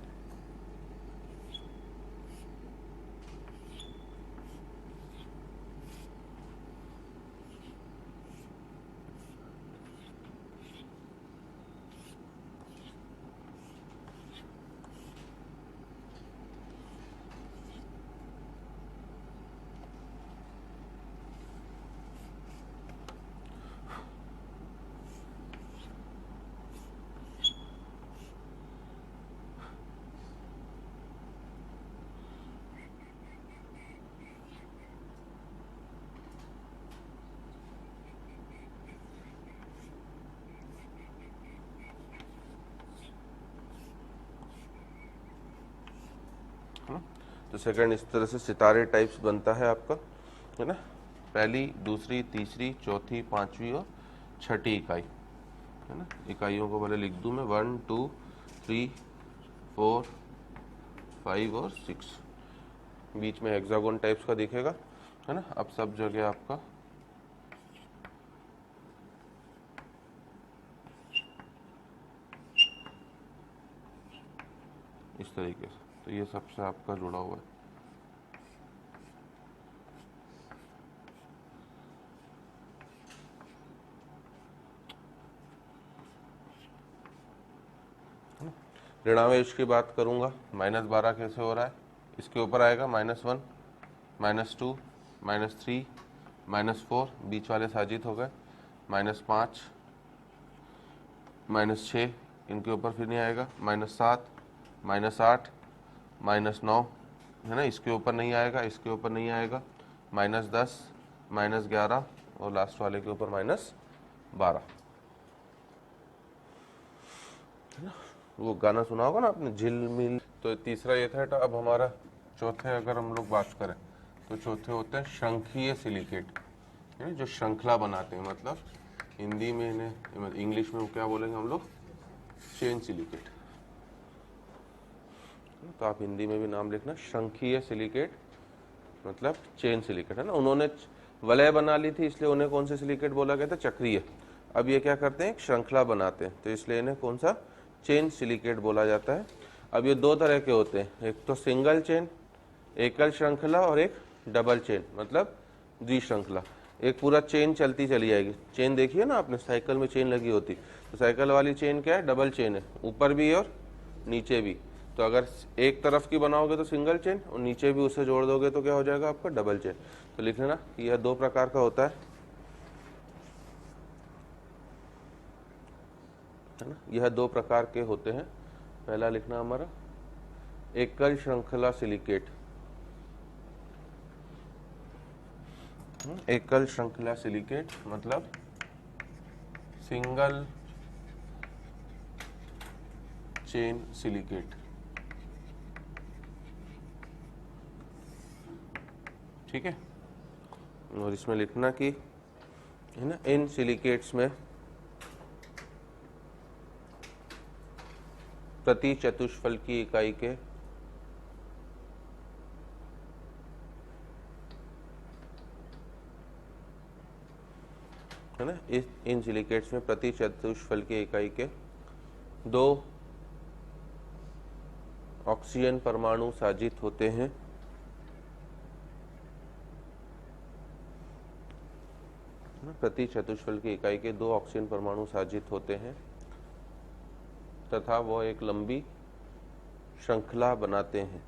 तो सेकंड इस तरह से सितारे टाइप्स बनता है आपका, है ना। पहली, दूसरी, तीसरी, चौथी, 5वीं और 6ठी इकाई, है ना। इकाइयों को पहले लिख दूं मैं 1 2 3 4 5 और 6, बीच में हेक्सागोन टाइप्स का दिखेगा, है ना। अब सब जगह आपका इस तरीके से, तो ये सबसे आपका जुड़ा हुआ है। ऋणावेश की बात करूंगा, -12 कैसे हो रहा है, इसके ऊपर आएगा -1 -2 -3 -4, बीच वाले साजिद हो गए, -5 -6, इनके ऊपर फिर नहीं आएगा, -7 -8 -9, है ना, इसके ऊपर नहीं आएगा, इसके ऊपर नहीं आएगा, -10 -11 और लास्ट वाले के ऊपर -12। वो गाना सुना होगा ना आपने, झिलमिल। तो तीसरा ये था। अब हमारा चौथे अगर हम लोग बात करें तो चौथे होते हैं शंखीय सिलिकेट, जो श्रृंखला बनाते हैं, मतलब हिंदी में इन्हें, इंग्लिश में क्या बोलेंगे हम लोग, चेन सिलिकेट। तो आप हिंदी में भी नाम लिखना, शंखीय सिलिकेट मतलब चेन सिलिकेट, है ना। उन्होंने वलय बना ली थी, इसलिए उन्हें कौन से सिलिकेट बोला गया था, चक्रीय। अब ये क्या करते हैं, एक श्रृंखला बनाते हैं, तो इसलिए इन्हें कौन सा, चेन सिलिकेट बोला जाता है। अब ये दो तरह के होते हैं, एक तो सिंगल चेन, एकल श्रृंखला, और एक डबल चेन मतलब द्विश्रृंखला। एक पूरा चेन चलती चली जाएगी। चेन देखिए ना आपने, साइकिल में चेन लगी होती, तो साइकिल वाली चेन क्या है, डबल चेन है, ऊपर भी और नीचे भी। तो अगर एक तरफ की बनाओगे तो सिंगल चेन, और नीचे भी उसे जोड़ दोगे तो क्या हो जाएगा आपका, डबल चेन। तो लिख लेना, यह दो प्रकार का होता है ना, यह दो प्रकार के होते हैं। पहला लिखना हमारा एकल श्रृंखला सिलिकेट, एकल श्रृंखला सिलिकेट मतलब सिंगल चेन सिलिकेट, ठीक है। और इसमें लिखना कि, है ना, इन सिलिकेट्स में प्रति चतुष्फल की इकाई के है ना, इन सिलिकेट्स में प्रति चतुष्फल की इकाई के 2 ऑक्सीजन परमाणु साजित होते हैं, प्रति चतुष्फल की इकाई के 2 ऑक्सीजन परमाणु साजित होते हैं तथा वह एक लंबी श्रृंखला बनाते हैं,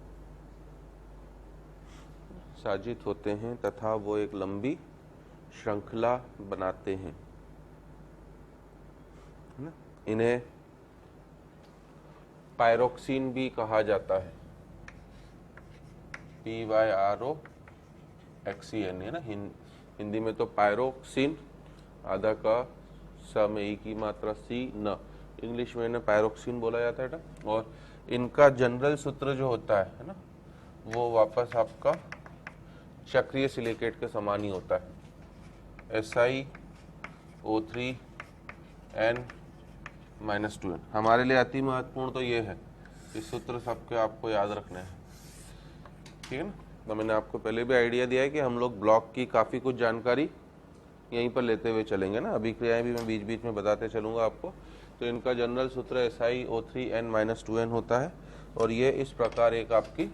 साजित होते हैं तथा वो एक लंबी श्रृंखला बनाते हैं, है ना। इन्हें पायरोक्सिन भी कहा जाता है, PYROXEN, है ना। हिंदी में तो पायरोक्सिन, आधा का स में ई की मात्रा सी न, इंग्लिश में इन्हें पायरोक्सिन बोला जाता है। और इनका जनरल सूत्र जो होता है ना, वो वापस आपका चक्रीय सिलिकेट के समान ही होता है, SiO3N-2N। हमारे लिए अति महत्वपूर्ण तो ये है, इस सूत्र सबके आपको याद रखना है, ठीक है ना। तो मैंने आपको पहले भी आइडिया दिया है कि हम लोग ब्लॉक की काफ़ी कुछ जानकारी यहीं पर लेते हुए चलेंगे ना, अभिक्रियाएं भी मैं बीच बीच में बताते चलूँगा आपको। तो इनका जनरल सूत्र SiO3N-2N होता है, और ये इस प्रकार एक आपकी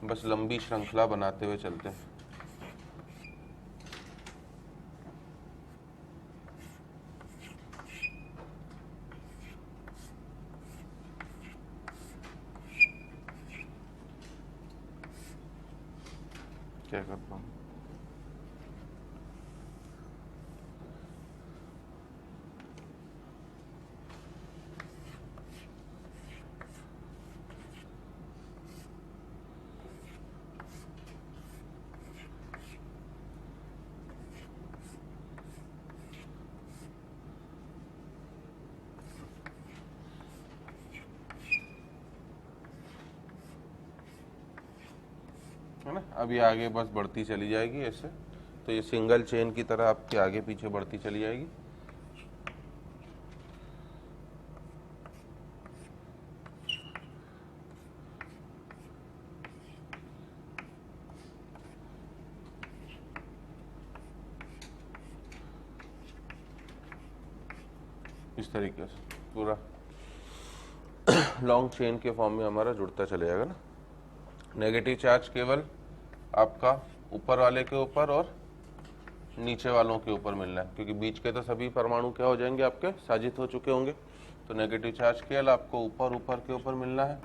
बस लंबी श्रृंखला बनाते हुए चलते हैं। क्या करता हूँ, है ना। अब ये आगे बस बढ़ती चली जाएगी ऐसे, तो ये सिंगल चेन की तरह आपके आगे पीछे बढ़ती चली जाएगी। इस तरीके से पूरा लॉन्ग चेन के फॉर्म में हमारा जुड़ता चले जाएगा ना। नेगेटिव चार्ज केवल आपका ऊपर वाले के ऊपर और नीचे वालों के ऊपर मिलना है, क्योंकि बीच के तो सभी परमाणु क्या हो जाएंगे, आपके साजित हो चुके होंगे। तो नेगेटिव चार्ज केवल आपको ऊपर ऊपर के ऊपर मिलना है,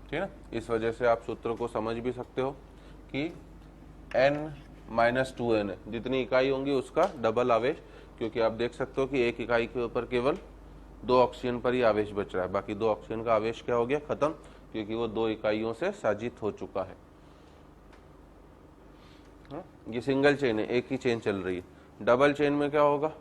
ठीक है ना। इस वजह से आप सूत्र को समझ भी सकते हो कि n-2n है, जितनी इकाई होंगी उसका डबल आवेश, क्योंकि आप देख सकते हो कि एक इकाई के ऊपर केवल 2 ऑक्सीजन पर ही आवेश बच रहा है, बाकी 2 ऑक्सीजन का आवेश क्या हो गया, खत्म, क्योंकि वो 2 इकाइयों से साजित हो चुका है। ये सिंगल चेन है, एक ही चेन चल रही है। डबल चेन में क्या होगा,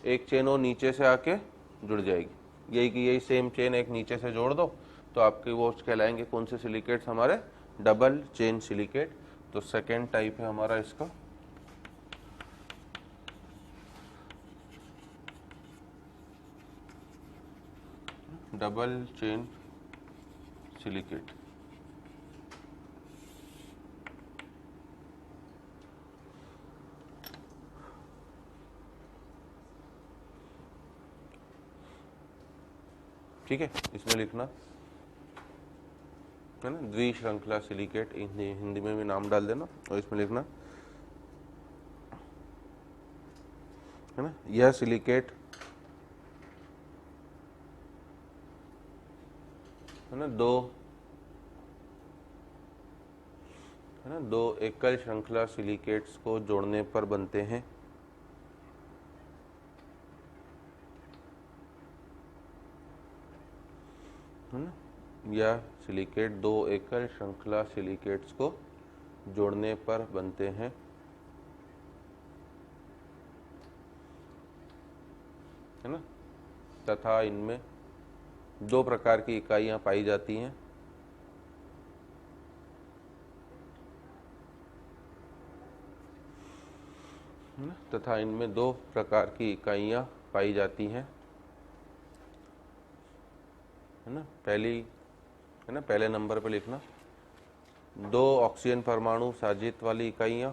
एक चेन और नीचे से आके जुड़ जाएगी, यही कि यही सेम चेन एक नीचे से जोड़ दो तो आपके वो कहलाएंगे कौन से सिलिकेट्स, हमारे डबल चेन सिलिकेट। तो सेकेंड टाइप है हमारा इसका डबल चेन सिलिकेट। ठीक है, इसमें लिखना है ना द्विश्रृंखला सिलिकेट, हिंदी में भी नाम डाल देना, और इसमें लिखना है ना यह सिलिकेट है ना दो एकल श्रृंखला सिलिकेट्स को जोड़ने पर बनते हैं। है ना, यह सिलिकेट 2 एकल श्रृंखला सिलिकेट्स को जोड़ने पर बनते हैं। है ना, तथा इनमें 2 प्रकार की इकाइयां पाई जाती हैं। तथा इनमें 2 प्रकार की इकाइयां पाई जाती हैं। है ना, पहले नंबर पे लिखना 2 ऑक्सीजन परमाणु साजित वाली इकाइयां,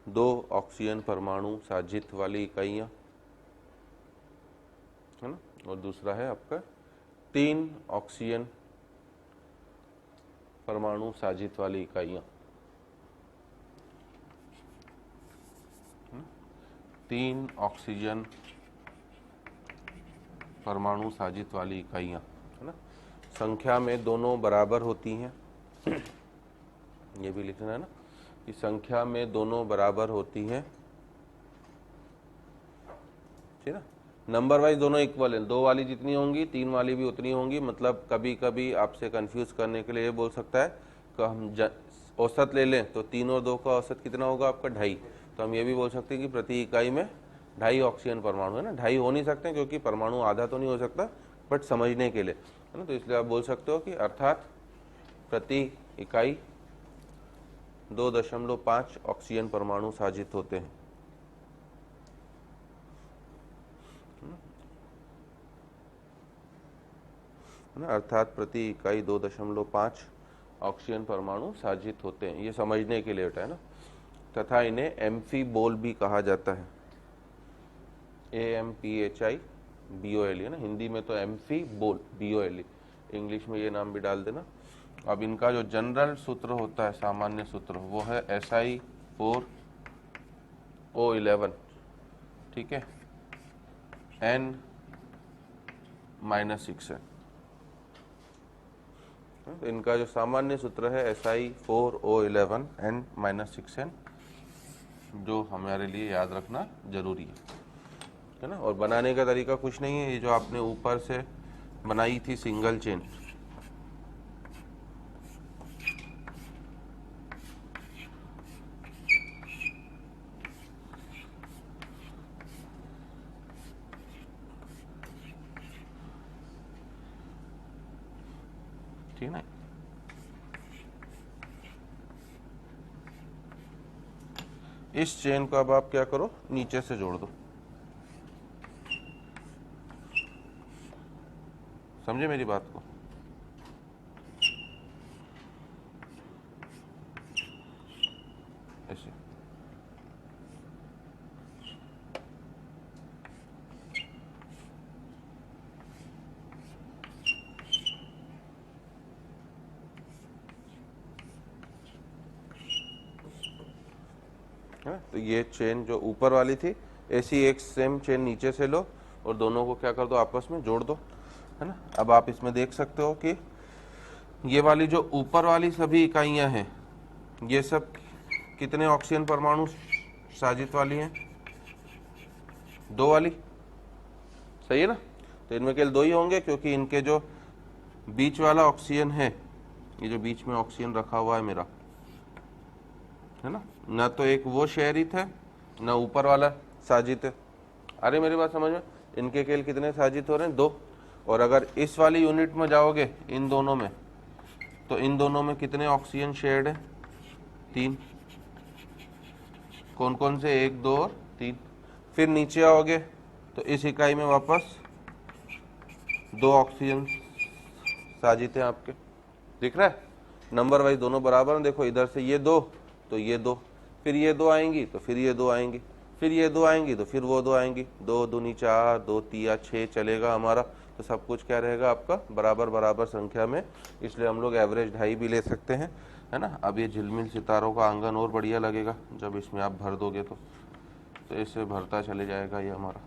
दो ऑक्सीजन परमाणु साजित वाली इकाइयां, है ना, और दूसरा है आपका 3 ऑक्सीजन परमाणु साजित वाली इकाइयां, 3 ऑक्सीजन परमाणु साजित वाली इकाइयां, है ना, संख्या में दोनों बराबर होती हैं। ये भी लिखना है ना कि संख्या में दोनों बराबर होती हैं, ठीक है ना, नंबर वाइज दोनों इक्वल है, 2 वाली जितनी होंगी 3 वाली भी उतनी होंगी। मतलब कभी कभी आपसे कंफ्यूज करने के लिए ये बोल सकता है कि हम औसत ले लें तो 3 और 2 का औसत कितना होगा आपका 2.5, तो हम ये भी बोल सकते हैं कि प्रति इकाई में 2.5 ऑक्सीजन परमाणु, है ना, 2.5 हो नहीं सकते क्योंकि परमाणु आधा तो नहीं हो सकता, बट समझने के लिए, है ना, तो इसलिए आप बोल सकते हो कि अर्थात प्रति इकाई 2.5 ऑक्सीजन परमाणु साजित होते हैं। अर्थात प्रति इकाई 2.5 ऑक्सीजन परमाणु साजित होते हैं, ये समझने के लिए होता है ना। तथा इन्हें एम्फीबोल भी कहा जाता है, AMPHIBOL, है ना, हिंदी में तो एम्फीबोल BOL, इंग्लिश में ये नाम भी डाल देना। अब इनका जो जनरल सूत्र होता है, सामान्य सूत्र, वो है Si4O11, ठीक है, N-6 है। तो इनका जो सामान्य सूत्र है Si4O11 N-6 जो हमारे लिए याद रखना जरूरी है ना। और बनाने का तरीका कुछ नहीं है, ये जो आपने ऊपर से बनाई थी सिंगल चेन, ठीक है ना, इस चेन को अब आप क्या करो, नीचे से जोड़ दो। समझे मेरी बात को? तो ये चेन जो ऊपर वाली थी, ऐसी एक सेम चेन नीचे से लो और दोनों को क्या कर दो, आपस में जोड़ दो, है ना। अब आप इसमें देख सकते हो कि ये वाली जो ऊपर वाली सभी इकाइयां हैं, ये सब कितने ऑक्सीजन परमाणु साजित वाली हैं, 2 वाली, सही है ना। तो इनमें केवल 2 ही होंगे, क्योंकि इनके जो बीच वाला ऑक्सीजन है, ये जो बीच में ऑक्सीजन रखा हुआ है मेरा, है ना तो एक वो शेयरित है, ना ऊपर वाला साजित है। अरे मेरी बात समझ में, इनके केवल कितने साजित हो रहे हैं, 2। और अगर इस वाली यूनिट में जाओगे इन दोनों में, तो इन दोनों में कितने ऑक्सीजन शेयर्ड है, 3। कौन कौन से, 1, 2 और 3। फिर नीचे आओगे तो इस इकाई में वापस 2 ऑक्सीजन साजित है आपके, दिख रहा है, नंबर वाइज दोनों बराबर हैं। देखो इधर से ये 2 तो ये 2, फिर ये 2 आएंगी तो फिर ये 2 आएंगी, फिर ये 2 आएंगी तो फिर वो 2 आएंगी, 2 दूनी 4, 2 तिया 6 चलेगा हमारा। तो सब कुछ क्या रहेगा आपका, बराबर बराबर संख्या में, इसलिए हम लोग एवरेज 2.5 भी ले सकते हैं, है ना। अब ये झिलमिल सितारों का आंगन और बढ़िया लगेगा जब इसमें आप भर दोगे, तो इससे भरता चले जाएगा ये हमारा।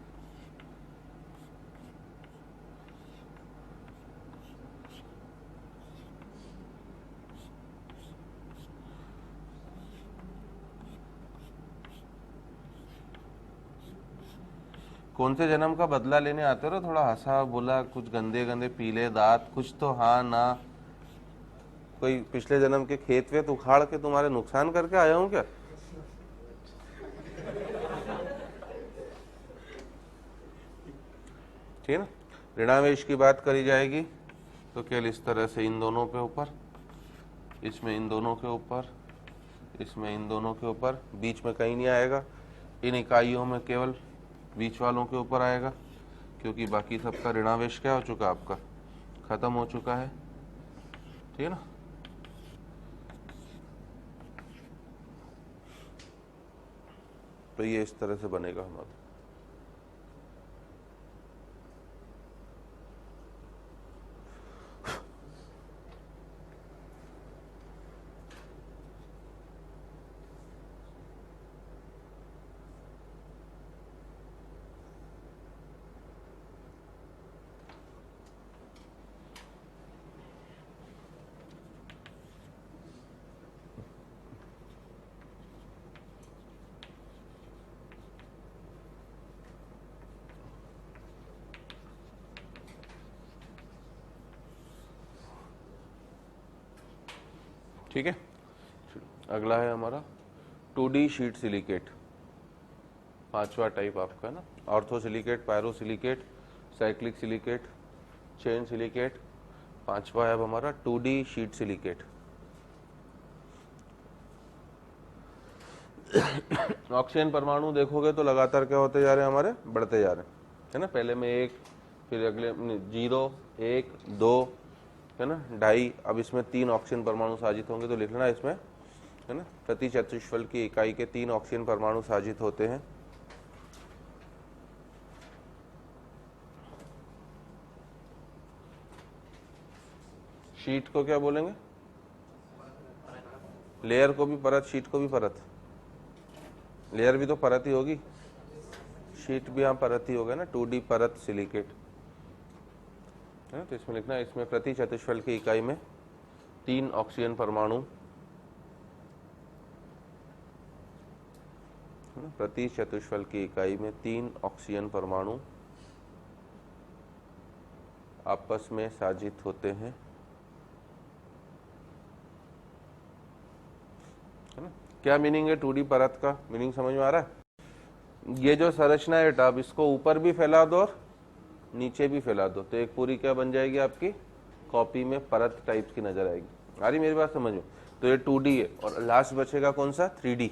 कौन से जन्म का बदला लेने आते हो, थोड़ा हंसा बोला, कुछ गंदे गंदे पीले दांत, कुछ तो हाँ ना, कोई पिछले जन्म के खेत वेत उखाड़ के तुम्हारे नुकसान करके आया हूं क्या? ठीक है ना। ऋणावेश की बात करी जाएगी तो केवल इस तरह से इन दोनों के ऊपर, इसमें इन दोनों के ऊपर, इसमें इन दोनों के ऊपर, बीच में कहीं नहीं आएगा। इन इकाइयों में केवल बीच वालों के ऊपर आएगा, क्योंकि बाकी सबका ऋणावेश क्या हो चुका, आपका खत्म हो चुका है, ठीक है ना। तो ये इस तरह से बनेगा हमारा। ठीक है, अगला है हमारा 2D शीट सिलिकेट, 5वां टाइप आपका ना। Ortho silicate, pyro silicate, cyclic silicate, chain silicate, 5वां है अब हमारा 2D शीट सिलिकेट। ऑक्सीजन परमाणु देखोगे तो लगातार क्या होते जा रहे हैं हमारे, बढ़ते जा रहे हैं, है ना। पहले में 1, फिर अगले 0, 1, 2, है ना, 2.5। अब इसमें 3 ऑक्सीजन परमाणु साजित होंगे, तो लिख लेना इसमें, है ना। प्रति चतुष्फल की इकाई के 3 ऑक्सीजन परमाणु साजित होते हैं। शीट को क्या बोलेंगे, लेयर को भी परत, शीट को भी परत, लेयर भी तो परत ही होगी, शीट भी यहाँ परत ही होगा ना, 2D परत सिलिकेट, है ना। तो इसमें लिखना, इसमें प्रति चतुष्फल की इकाई में 3 ऑक्सीजन परमाणु, प्रति चतुष्फल की इकाई में 3 ऑक्सीजन परमाणु आपस में साजित होते हैं, है ना। क्या मीनिंग है 2D परत का, मीनिंग समझ में आ रहा है। ये जो संरचना है बेटा, अब इसको ऊपर भी फैला दो और नीचे भी फैला दो, तो एक पूरी क्या बन जाएगी आपकी, कॉपी में परत टाइप की नजर आएगी। आ रही मेरी बात समझ में। तो ये 2D है, और लास्ट बचेगा कौन सा, 3D,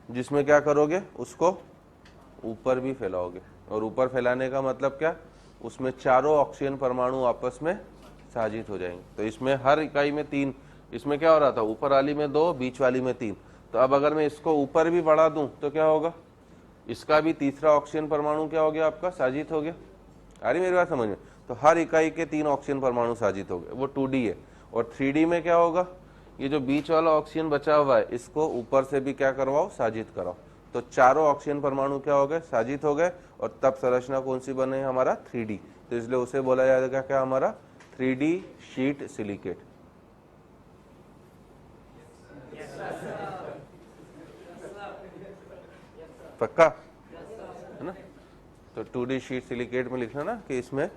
जिसमें क्या करोगे, उसको ऊपर भी फैलाओगे। और ऊपर फैलाने का मतलब क्या, उसमें चारों ऑक्सीजन परमाणु आपस में साजित हो जाएंगे। तो इसमें हर इकाई में 3, इसमें क्या हो रहा था, ऊपर वाली में 2, बीच वाली में 3। तो अब अगर मैं इसको ऊपर भी बढ़ा दूं तो क्या होगा, इसका भी तीसरा ऑक्सीजन परमाणु क्या हो गया आपका, साजित हो गया। आ रही मेरी बात समझ में। तो हर इकाई के 3 ऑक्सीजन परमाणु साजित हो गए, वो 2D है। और 3D में क्या होगा, ये जो बीच वाला ऑक्सीजन बचा हुआ है, इसको ऊपर से भी क्या करवाओ, साजित कराओ। तो चारों ऑक्सीजन परमाणु क्या हो गए, साजित हो गए, और तब संरचना कौन सी बने, हमारा 3D। तो इसलिए उसे बोला जाएगा क्या, हमारा 3D शीट सिलिकेट। पक्का है ना। तो 2D शीट सिलिकेट में लिखना ना कि इसमें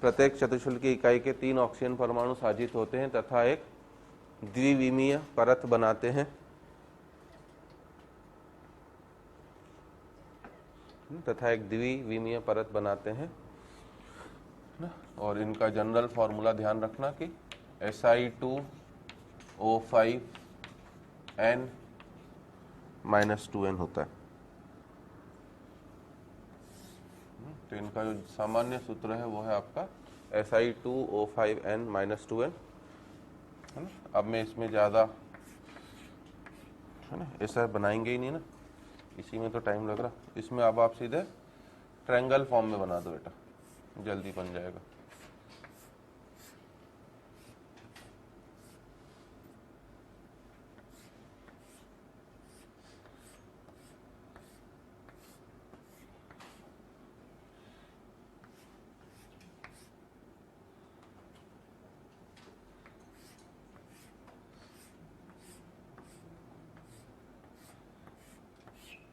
प्रत्येक चतुष्फलकीय इकाई के 3 ऑक्सीजन परमाणु साजित होते हैं तथा एक द्विविमीय परत बनाते हैं ना? और इनका जनरल फॉर्मूला ध्यान रखना कि Si2O5N-2N होता है। तो इनका जो सामान्य सूत्र है वो है आपका Si2O5N-2N, है ना। अब मैं इसमें ज़्यादा, है ना, ऐसा बनाएंगे ही नहीं ना, इसी में तो टाइम लग रहा। इसमें अब आप सीधे ट्रायंगल फॉर्म में बना दो बेटा, जल्दी बन जाएगा।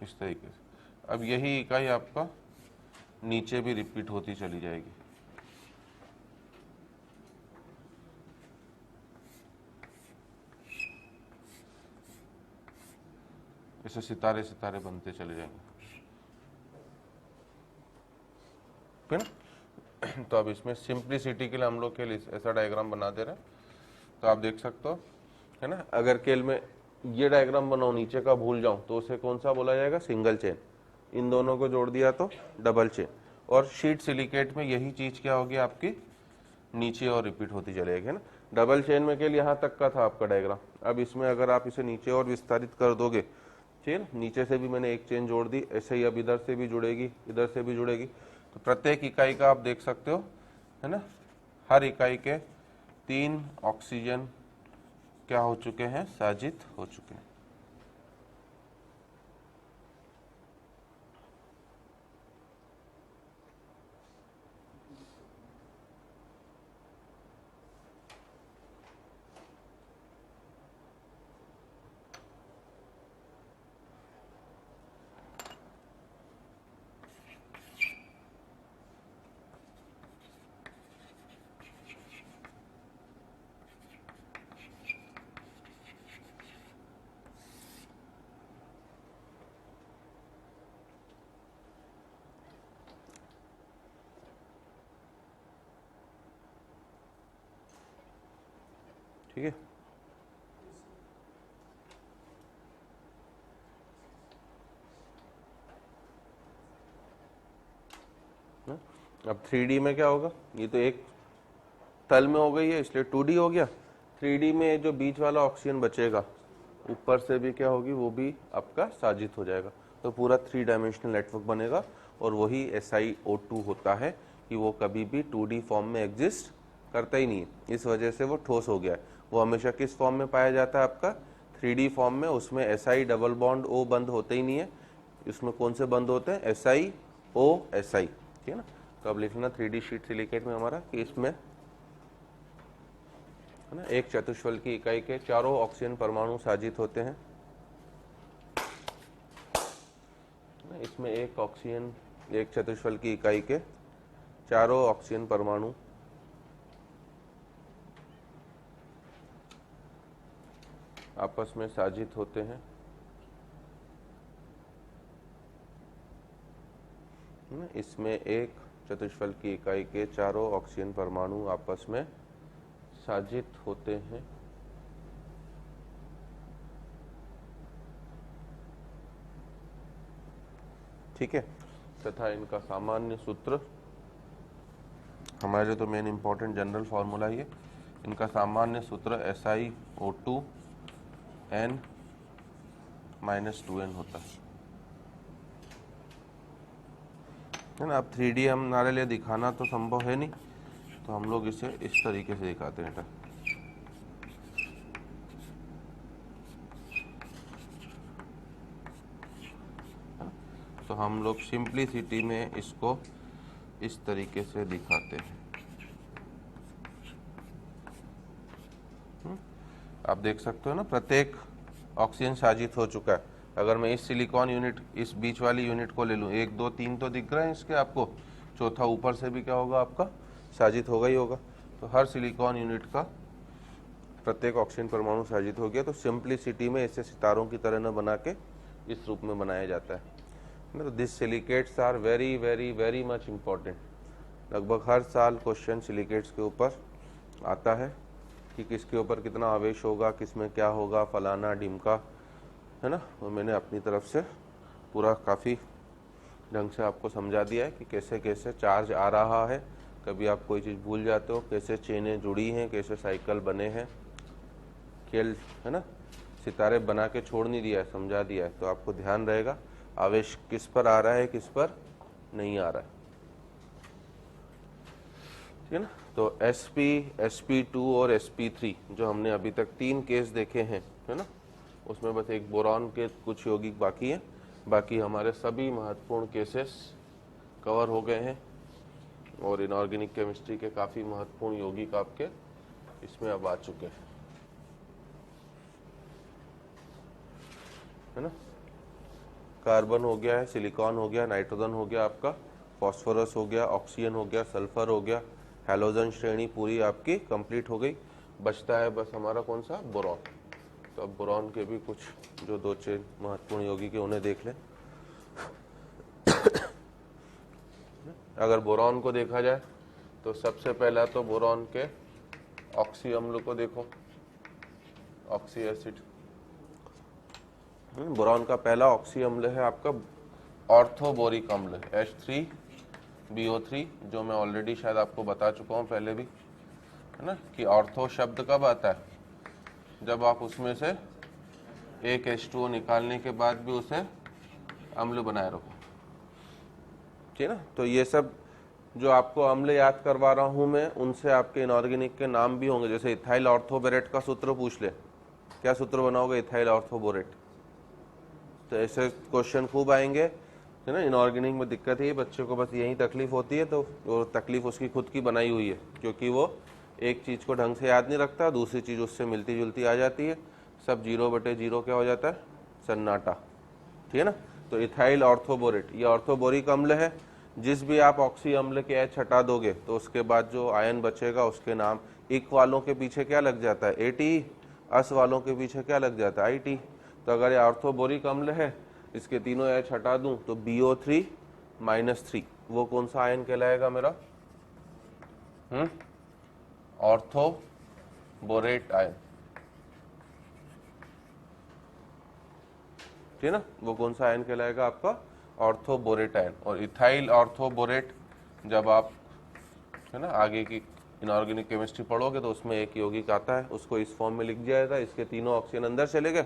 इस तरीके से अब यही इकाई आपका नीचे भी रिपीट होती चली जाएगी। ऐसे सितारे सितारे बनते चले जाएंगे, ठीक है। तो अब इसमें सिंप्लिसिटी के लिए हम लोग के लिए ऐसा डायग्राम बना दे रहे हैं, तो आप देख सकते हो, है ना। अगर केल में ये डायग्राम बनाओ, नीचे का भूल जाऊं तो उसे कौन सा बोला जाएगा, सिंगल चेन। इन दोनों को जोड़ दिया तो डबल चेन। और शीट सिलिकेट में यही चीज क्या होगी आपकी, नीचे और रिपीट होती चलेगी, है ना। डबल चेन में केल यहाँ तक का था आपका डायग्राम। अब इसमें अगर आप इसे नीचे और विस्तारित कर दोगे, चेन नीचे से भी मैंने एक चेन जोड़ दी, ऐसे ही अब इधर से भी जुड़ेगी, इधर से भी जुड़ेगी। तो प्रत्येक इकाई का आप देख सकते हो, है ना, हर इकाई के 3 ऑक्सीजन क्या हो चुके हैं, साजित हो चुके हैं। ठीक है। अब 3D में क्या होगा, ये तो एक तल में हो गई है इसलिए 2D हो गया। 3D में जो बीच वाला ऑक्सीजन बचेगा ऊपर से भी क्या होगी, वो भी आपका साजित हो जाएगा। तो पूरा 3 डायमेंशनल नेटवर्क बनेगा। और वही SiO2 होता है कि वो कभी भी 2D फॉर्म में एग्जिस्ट करता ही नहीं है, इस वजह से वो ठोस हो गया है। वो हमेशा किस फॉर्म में पाया जाता है, आपका 3D फॉर्म में। उसमें Si डबल बॉन्ड O बंद होते ही नहीं है। इसमें कौन से बंद होते हैं, SiO-Si, ठीक है ना। तो अब लिखना 3D शीट सिलिकेट में हमारा कि इसमें, है ना, एक चतुष्फलकीय इकाई के चारों ऑक्सीजन परमाणु साजित होते हैं। इसमें एक चतुष्फलकीय इकाई के चारों ऑक्सीजन परमाणु आपस में साजित होते हैं, इसमें एक चतुष्फलकीय इकाई के चारों ऑक्सीजन परमाणु आपस में साजित होते हैं। ठीक है। तथा इनका सामान्य सूत्र, हमारे तो मेन इंपॉर्टेंट जनरल फॉर्मूला ही है, इनका सामान्य सूत्र SiO2N-2N होता है ना। अब 3D हमारे लिए दिखाना तो संभव है नहीं, तो हम लोग इसे इस तरीके से दिखाते हैं। हम लोग सिंप्लिसिटी में इसको इस तरीके से दिखाते हैं। आप देख सकते हो ना, प्रत्येक ऑक्सीजन साजित हो चुका है। अगर मैं इस सिलिकॉन यूनिट, इस बीच वाली यूनिट को ले लूँ, 1 2 3 तो दिख रहे हैं इसके आपको, चौथा ऊपर से भी क्या होगा आपका, साजित होगा ही होगा। तो हर सिलिकॉन यूनिट का प्रत्येक ऑक्सीजन परमाणु साजित हो गया। तो सिंप्लिसिटी में इसे सितारों की तरह न बना के इस रूप में बनाया जाता है। तो this silicates are very very very much important. लगभग हर साल क्वेश्चन सिलिकेट्स के ऊपर आता है कि किसके ऊपर कितना आवेश होगा, किसमें क्या होगा, फलाना ढिमका, है ना। वो मैंने अपनी तरफ से पूरा काफ़ी ढंग से आपको समझा दिया है कि कैसे कैसे चार्ज आ रहा है, कभी आप कोई चीज़ भूल जाते हो, कैसे चेनें जुड़ी हैं, कैसे साइकिल बने हैं, खेल, है ना। सितारे बना के छोड़ नहीं दिया है, समझा दिया है। तो आपको ध्यान रहेगा आवेश किस पर आ रहा है, किस पर नहीं आ रहा है, ठीक है ना। तो sp, sp2 और sp3 जो हमने अभी तक 3 केस देखे हैं, है ना, उसमें बस एक बोरॉन के कुछ यौगिक बाकी हैं, बाकी हमारे सभी महत्वपूर्ण केसेस कवर हो गए हैं। और इनऑर्गेनिक केमिस्ट्री के काफ़ी महत्वपूर्ण यौगिक आपके इसमें अब आ चुके हैं, है ना। कार्बन हो गया है, सिलिकॉन हो गया, नाइट्रोजन हो गया आपका, फॉस्फोरस हो गया, ऑक्सीजन हो गया, सल्फर हो गया, हैलोजन श्रेणी पूरी आपकी कंप्लीट हो गई। बचता है बस हमारा कौन सा, बोरॉन। तो अब बोरॉन के भी कुछ जो 2 महत्वपूर्ण यौगिक है उन्हें देख लें। अगर बोरॉन को देखा जाए तो सबसे पहला तो बोरॉन के ऑक्सी अम्ल को देखो, ऑक्सी एसिड। बोरॉन का पहला ऑक्सी अम्ल है आपका ऑर्थोबोरिक अम्ल, H3BO3, जो मैं ऑलरेडी शायद आपको बता चुका हूँ पहले भी, है ना, कि ऑर्थो शब्द कब आता है, जब आप उसमें से एक H2O निकालने के बाद भी उसे अम्ल बनाए रखो, ठीक है ना। तो ये सब जो आपको अम्ल याद करवा रहा हूँ मैं, उनसे आपके इनऑर्गेनिक के नाम भी होंगे। जैसे इथाइल ऑर्थोबोरेट का सूत्र पूछ ले, क्या सूत्र बनाओगे, इथाइल ऑर्थोबोरेट। तो ऐसे क्वेश्चन खूब आएंगे, है ना। इनऑर्गेनिक में दिक्कत है, बच्चे को बस यही तकलीफ होती है, तो वो तकलीफ उसकी खुद की बनाई हुई है, क्योंकि वो एक चीज़ को ढंग से याद नहीं रखता, दूसरी चीज़ उससे मिलती जुलती आ जाती है, सब 0/0 क्या हो जाता है, सन्नाटा, ठीक है ना। तो इथाइल ऑर्थोबोरेट ये ऑर्थोबोरिक अम्ल है। जिस भी आप ऑक्सी अम्ल के एच हटा दोगे तो उसके बाद जो आयन बचेगा उसके नाम, इक वालों के पीछे क्या लग जाता है, एटी, अस वालों के पीछे क्या लग जाता है, आईटी। तो अगर ये ऑर्थोबोरिक अम्ल है, इसके तीनों एच हटा दूं तो BO3-3, वो कौन सा आयन कहलाएगा मेरा, ऑर्थोबोरेट आयन, ठीक है ना। वो कौन सा आयन कहलाएगा आपका, ऑर्थोबोरेट आयन। और इथाइल ऑर्थोबोरेट जब आप, है ना, आगे की इनऑर्गेनिक केमिस्ट्री पढ़ोगे तो उसमें एक यौगिक आता है, उसको इस फॉर्म में लिख दिया जाता है, इसके तीनों ऑक्सीजन अंदर चले गए,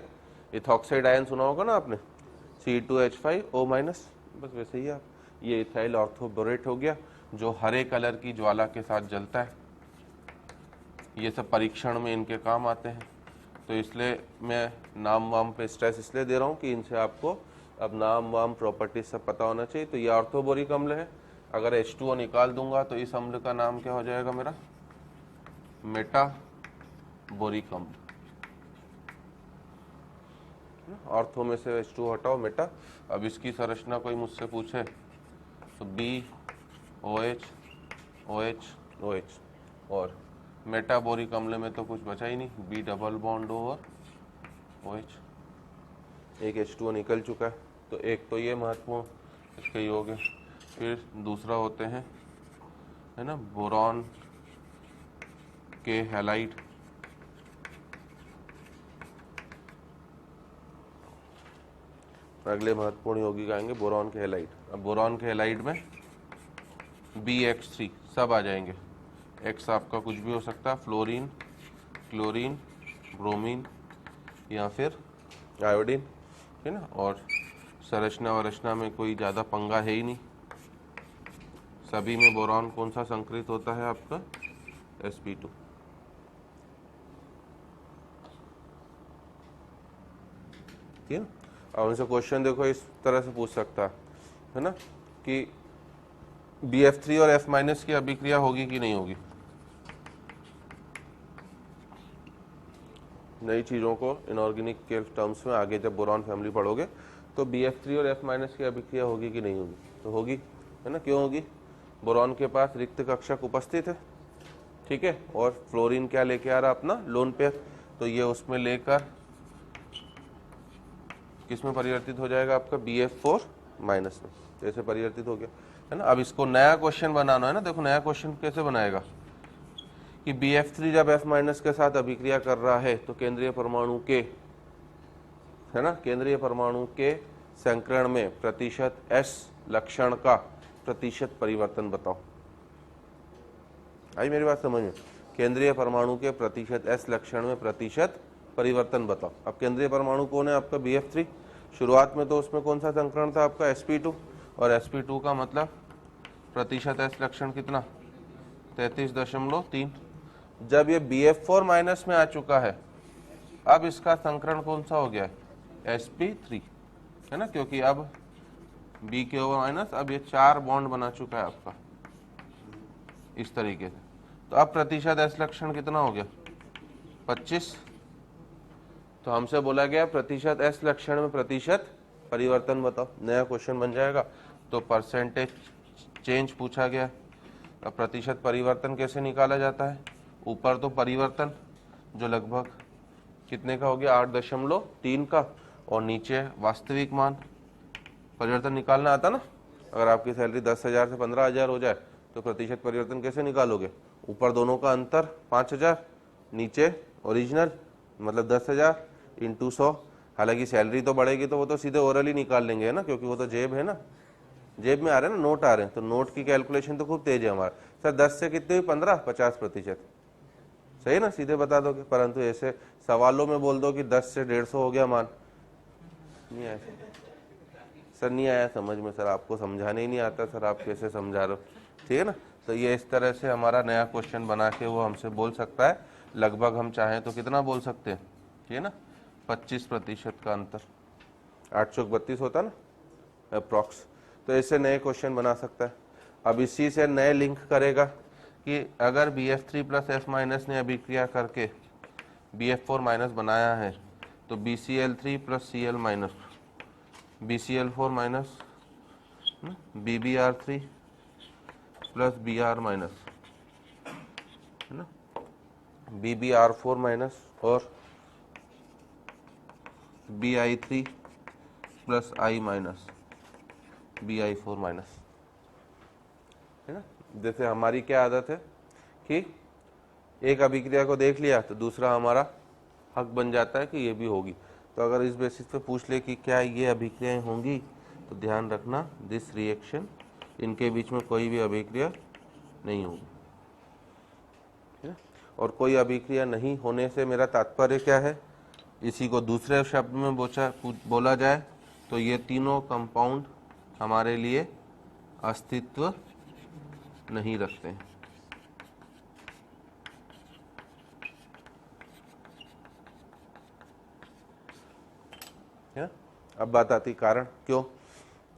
इथॉक्साइड आयन सुना होगा ना आपने, C2H5O-, बस वैसे ही आप, ये इथाइल ऑर्थोबोरेट हो गया, जो हरे कलर की ज्वाला के साथ जलता है। ये सब परीक्षण में इनके काम आते हैं, तो इसलिए मैं नाम वाम पे स्ट्रेस इसलिए दे रहा हूँ कि इनसे आपको अब नाम वाम प्रॉपर्टीज सब पता होना चाहिए। तो ये ऑर्थोबोरिक अम्ल है। अगर H2O निकाल दूंगा तो इस अम्ल का नाम क्या हो जाएगा मेरा, मेटाबोरिक अम्ल। ऑर्थो में से H2O हटाओ, मेटा। अब इसकी संरचना कोई मुझसे पूछे तो BOH OH OH, और मेटाबोरिक अम्ल में तो कुछ बचा ही नहीं, B डबल बॉन्ड O और OH, एक H2O निकल चुका है। तो एक तो ये महत्वपूर्ण इसके योग है। फिर दूसरा होते हैं, है ना, बोरॉन के हैलाइड। अगले महत्वपूर्ण यौगिक आएंगे बोरॉन के हैलाइड। अब बोरॉन के हैलाइड में BX3 सब आ जाएंगे। X आपका कुछ भी हो सकता है, फ्लोरीन, क्लोरीन, ब्रोमीन या फिर आयोडीन, है ना। और संरचना वरचना में कोई ज़्यादा पंगा है ही नहीं, सभी में बोरॉन कौन सा संकरित होता है आपका, sp2। ठीक है। और उनसे क्वेश्चन देखो इस तरह से पूछ सकता है है ना, कि BF3 और F माइनस की अभिक्रिया होगी कि नहीं होगी। नई चीज़ों को इनऑर्गेनिक के टर्म्स में आगे जब बोरॉन फैमिली पढ़ोगे तो BF3 और F माइनस की अभिक्रिया होगी कि नहीं होगी, तो होगी, है ना। क्यों होगी, बोरॉन के पास रिक्त कक्षक उपस्थित है, ठीक है, और फ्लोरीन क्या लेके आ रहा अपना लोन पेयर, तो ये उसमें लेकर किस में परिवर्तित हो जाएगा आपका BF4 माइनस में, जैसे परिवर्तित हो गया, है ना। अब इसको नया क्वेश्चन बनाना है ना, देखो नया क्वेश्चन कैसे बनाएगा कि BF3 जब F माइनस के साथ अभिक्रिया कर रहा है तो केंद्रीय परमाणु के, है ना, केंद्रीय परमाणु के संकरण में प्रतिशत S लक्षण का प्रतिशत परिवर्तन बताओ। आई मेरी बात समझ में, केंद्रीय परमाणु के प्रतिशत S लक्षण में प्रतिशत परिवर्तन बताओ। अब केंद्रीय परमाणु कौन है आपका BF3, शुरुआत में तो उसमें कौन सा संकरण था आपका sp2, और sp2 का मतलब प्रतिशत S लक्षण कितना 33.3। जब ये BF4 माइनस में आ चुका है, अब इसका संकरण कौन सा हो गया है sp3, है ना, क्योंकि अब BKO माइनस, अब ये 4 बॉन्ड बना चुका है आपका इस तरीके से, तो अब प्रतिशत S लक्षण कितना हो गया 25। तो हमसे बोला गया प्रतिशत S लक्षण में प्रतिशत परिवर्तन बताओ, नया क्वेश्चन बन जाएगा। तो परसेंटेज चेंज पूछा गया, अब प्रतिशत परिवर्तन कैसे निकाला जाता है, ऊपर तो परिवर्तन जो लगभग कितने का हो गया 8.3 का, और नीचे वास्तविक मान, परिवर्तन निकालना आता ना, अगर आपकी सैलरी 10,000 से 15,000 हो जाए तो प्रतिशत परिवर्तन कैसे निकालोगे, ऊपर दोनों का अंतर 5,000, नीचे ओरिजिनल मतलब 10,000 इंटू 100। हालांकि सैलरी तो बढ़ेगी तो वो तो सीधे ओरल ही निकाल लेंगे, है ना, क्योंकि वो तो जेब है ना, जेब में आ रहे हैं ना, नोट आ रहे हैं, तो नोट की कैलकुलेशन तो खूब तेज है हमारा। सर 10 से कितने हुई 15, 50%, सही ना, सीधे बता दोगे। परंतु ऐसे सवालों में बोल दो कि 10 से 150 हो गया मान, नहीं आया सर, नहीं आया समझ में सर, आपको समझाने ही नहीं आता सर, आप कैसे समझा रहे हो, ठीक है ना। तो ये इस तरह से हमारा नया क्वेश्चन बना के वो हमसे बोल सकता है, लगभग हम चाहें तो कितना बोल सकते हैं, ठीक है ना, 25% का अंतर, 832 होता ना अप्रॉक्स। तो ऐसे नए क्वेश्चन बना सकता है। अब इसी से नए लिंक करेगा कि अगर BF3 प्लस F माइनस ने अभिक्रिया करके BF4 माइनस बनाया है तो BCl3 plus Cl minus, BCl4 minus, BBr3 plus Br minus, है ना, BBr4 माइनस और Bi3 plus I minus, Bi4 minus, है ना। जैसे हमारी क्या आदत है कि एक अभिक्रिया को देख लिया तो दूसरा हमारा हक बन जाता है कि ये भी होगी। तो अगर इस बेसिस पे पूछ ले कि क्या ये अभिक्रियाएं होंगी, तो ध्यान रखना दिस रिएक्शन, इनके बीच में कोई भी अभिक्रिया नहीं होगी, है ना। और कोई अभिक्रिया नहीं होने से मेरा तात्पर्य क्या है, इसी को दूसरे शब्द में बोला जाए तो ये तीनों कंपाउंड हमारे लिए अस्तित्व नहीं रखते हैं, है। अब बात आती कारण क्यों,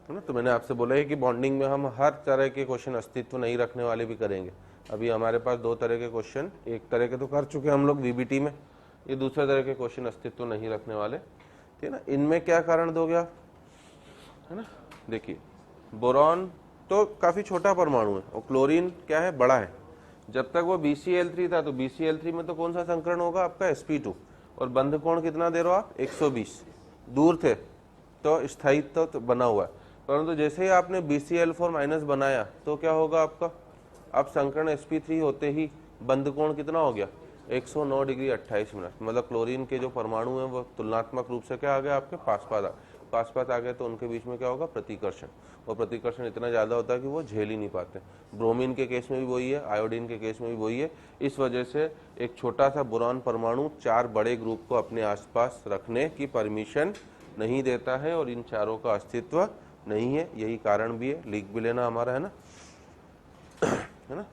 है ना। तो मैंने आपसे बोला है कि बॉन्डिंग में हम हर तरह के क्वेश्चन अस्तित्व नहीं रखने वाले भी करेंगे। अभी हमारे पास 2 तरह के क्वेश्चन, एक तरह के तो कर चुके हम लोग VBT में, ये दूसरे तरह के क्वेश्चन अस्तित्व नहीं रखने वाले, ठीक है ना। इनमें क्या कारण दोगे आप, है ना। देखिए बोरॉन तो काफी छोटा परमाणु है और क्लोरीन क्या है बड़ा है। जब तक वो BCl3 था तो BCl3 में तो कौन सा संकरण होगा आपका sp2, और बंध कोण कितना दे रहे हो आप 120, दूर थे तो स्थायित्व तो बना हुआ है। परंतु जैसे ही आपने BCl4 माइनस बनाया तो क्या होगा आपका, अब संकरण sp3 होते ही बंध कोण कितना हो गया 109 डिग्री 28 मिनट, मतलब क्लोरीन के जो परमाणु हैं वो तुलनात्मक रूप से क्या आ गए आपके पास आ गए, तो उनके बीच में क्या होगा प्रतिकर्षण, और प्रतिकर्षण इतना ज़्यादा होता है कि वो झेल ही नहीं पाते। ब्रोमीन के केस में भी वही है, आयोडीन के केस में भी वही है। इस वजह से एक छोटा सा बोरॉन परमाणु 4 बड़े ग्रुप को अपने आसपास रखने की परमिशन नहीं देता है, और इन चारों का अस्तित्व नहीं है, यही कारण भी है। लिख भी लेना हमारा, है ना, है ना।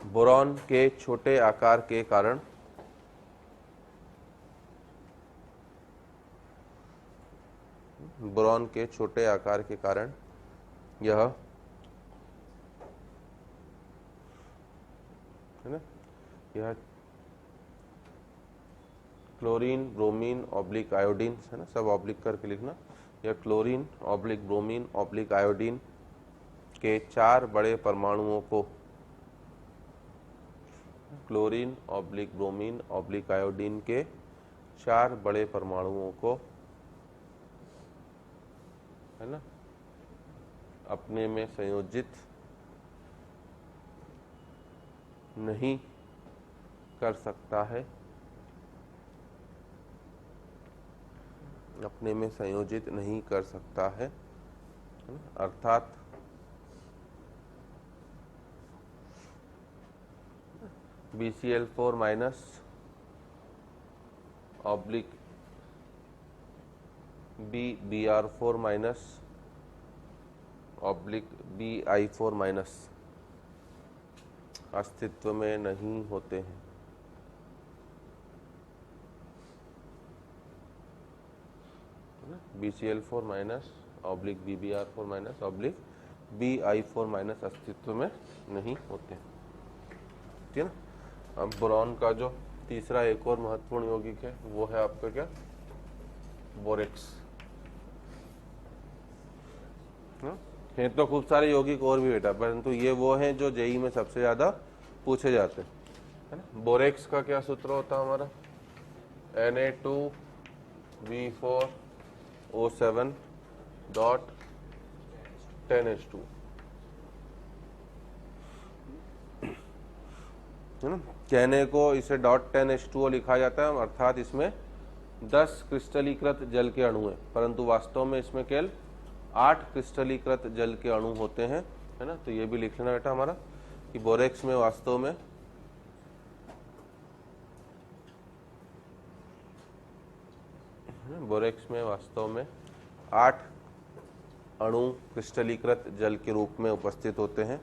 बोरॉन के छोटे आकार के कारण बोरॉन के छोटे आकार के कारण यह है ना, यह क्लोरीन, ब्रोमीन ऑब्लिक आयोडीन है ना, सब ऑब्लिक करके लिखना, यह chlorine oblique bromine oblique iodine के 4 बड़े परमाणुओं को, chlorine oblique bromine oblique iodine के 4 बड़े परमाणुओं को है ना अपने में संयोजित नहीं कर सकता है, अपने में संयोजित नहीं कर सकता है, अर्थात BCl4 minus oblique BR4 minus oblique BI4 minus अस्तित्व में नहीं होते हैं। BCl4 minus oblique BBr4 minus oblique BI4 minus अस्तित्व में नहीं होते, ठीक है ना। अब बोरॉन का जो तीसरा एक और महत्वपूर्ण यौगिक है वो है आपका क्या, बोरेक्स। हैं तो खूब सारे यौगिक और भी बेटा, परंतु ये वो हैं जो जेई में सबसे ज्यादा पूछे जाते हैं, है ना। बोरेक्स का क्या सूत्र होता है हमारा, Na2V4O7.10H2, है ना। कहने को इसे .10H2O लिखा जाता है, अर्थात इसमें 10 क्रिस्टलीकृत जल के अणु हैं, परंतु वास्तव में इसमें केवल 8 क्रिस्टलीकृत जल के अणु होते हैं, है ना। तो ये भी लिख लेना बेटा हमारा कि बोरेक्स में वास्तव में बोरेक्स में वास्तव में 8 अणु क्रिस्टलीकृत जल के रूप में उपस्थित होते हैं,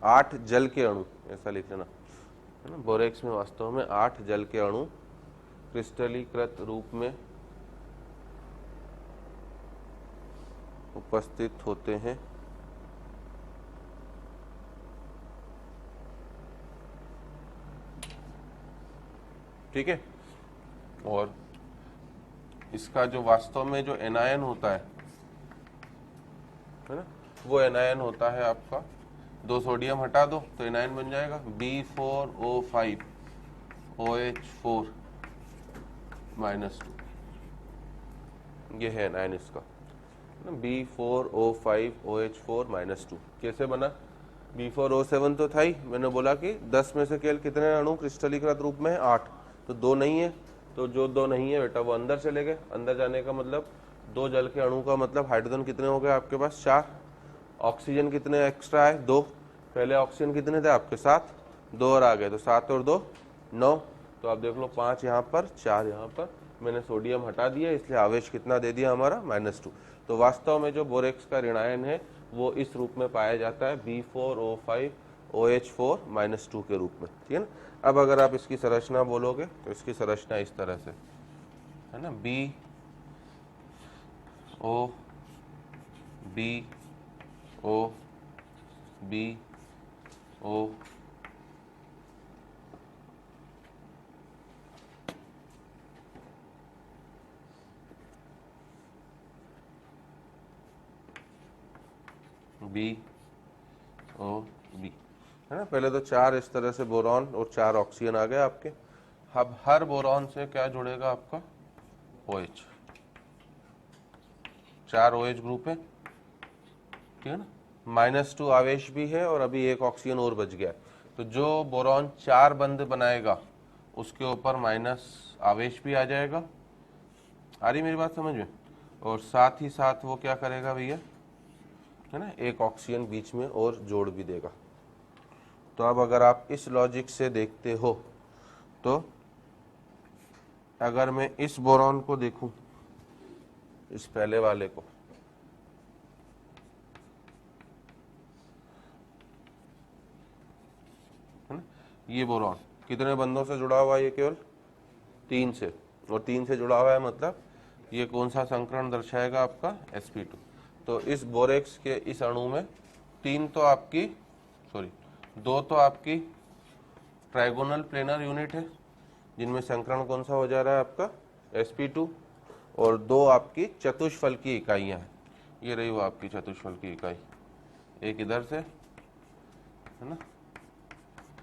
8 जल के अणु, ऐसा लिख लेना, है ना। बोरेक्स में वास्तव में 8 जल के अणु क्रिस्टलीकृत रूप में उपस्थित होते हैं, ठीक है। और इसका जो वास्तव में जो एनायन होता है ना, वो एनायन होता है आपका, 2 सोडियम हटा दो तो एनायन बन जाएगा B4O5 OH4 -2, ये है एनायन इसका, B4O5 OH4 -2। कैसे बना, B4O7 तो था ही, मैंने बोला कि 10 में से केवल कितने अणु क्रिस्टलीकृत रूप में है, 8, तो 2 नहीं है, तो जो 2 नहीं है बेटा वो अंदर चले गए, अंदर जाने का मतलब 2 जल के अणु का मतलब हाइड्रोजन कितने हो गए आपके पास, 4, ऑक्सीजन कितने एक्स्ट्रा है, 2, पहले ऑक्सीजन कितने थे आपके 7, 2 और आ गए, तो 7 और 2 9, तो आप देख लो 5 यहाँ पर 4 यहाँ पर, मैंने सोडियम हटा दिया इसलिए आवेश कितना दे दिया हमारा -2। तो वास्तव में जो बोरेक्स का ऋणायन है वो इस रूप में पाया जाता है B4O5 OH4 -2 के रूप में, ठीक है ना। अब अगर आप इसकी संरचना बोलोगे तो इसकी संरचना इस तरह से है ना, BO B है ना। पहले तो 4 इस तरह से बोरॉन और 4 ऑक्सीजन आ गए आपके। अब हर बोरॉन से क्या जुड़ेगा आपका, OH, 4 OH ग्रुप है, ठीक है ना, -2 आवेश भी है और अभी एक ऑक्सीजन और बच गया, तो जो बोरॉन 4 बंध बनाएगा उसके ऊपर माइनस आवेश भी आ जाएगा, आ रही मेरी बात समझ में, और साथ ही साथ वो क्या करेगा भैया, है ना, एक ऑक्सीजन बीच में और जोड़ भी देगा। तो अब अगर आप इस लॉजिक से देखते हो तो अगर मैं इस बोरॉन को देखूं, इस पहले वाले को, है ना, ये बोरॉन कितने बंधों से जुड़ा हुआ है, ये केवल 3 से, और 3 से जुड़ा हुआ है मतलब ये कौन सा संकरण दर्शाएगा आपका sp2। तो इस बोरेक्स के इस अणु में दो तो आपकी ट्राइगोनल प्लेनर यूनिट है जिनमें संकरण कौन सा हो जा रहा है आपका sp2, और दो आपकी चतुष्फल की इकाइयां हैं। ये रही वो आपकी चतुष्फल की इकाई, एक इधर से है ना,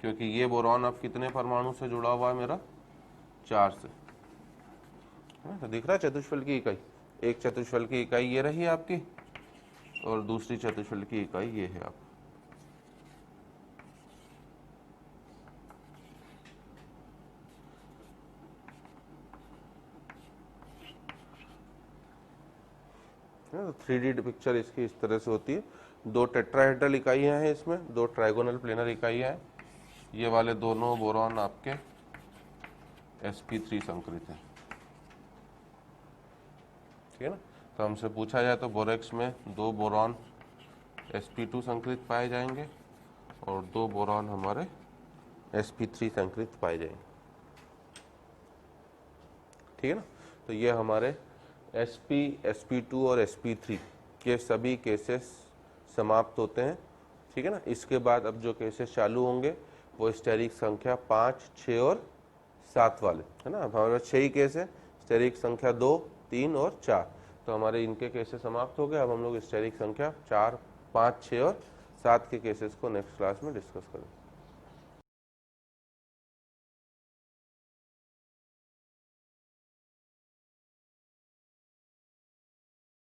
क्योंकि ये बोरॉन अब कितने परमाणु से जुड़ा हुआ है मेरा, 4 से, है ना। तो दिख रहा है चतुष्फल की इकाई, एक चतुष्फल की इकाई ये रही आपकी और दूसरी चतुष्फल की इकाई ये है आप। तो 3D पिक्चर इसकी इस तरह से होती है। दो टेट्राहेड्रल इकाइयां हैं इसमें, दो ट्राइगोनल प्लेनर इकाइयां हैं। ये वाले दोनों बोरॉन आपके sp3 संकरित हैं, ठीक है ना। तो हमसे पूछा जाए तो बोरेक्स में दो बोरॉन sp2 संकरित पाए जाएंगे और दो बोरॉन हमारे sp3 संकरित पाए जाएंगे, ठीक है ना। तो ये हमारे sp, sp2 और sp3 के सभी केसेस समाप्त होते हैं, ठीक है ना। इसके बाद अब जो केसेस चालू होंगे वो स्टेरिक संख्या 5, 6 और 7 वाले, है ना। अब हमारे पास 6 ही केस है, स्टेरिक संख्या 2, 3 और 4। तो हमारे इनके केसेस समाप्त हो गए। अब हम लोग स्टेरिक संख्या 4, 5, 6 और 7 के केसेस को नेक्स्ट क्लास में डिस्कस करेंगे।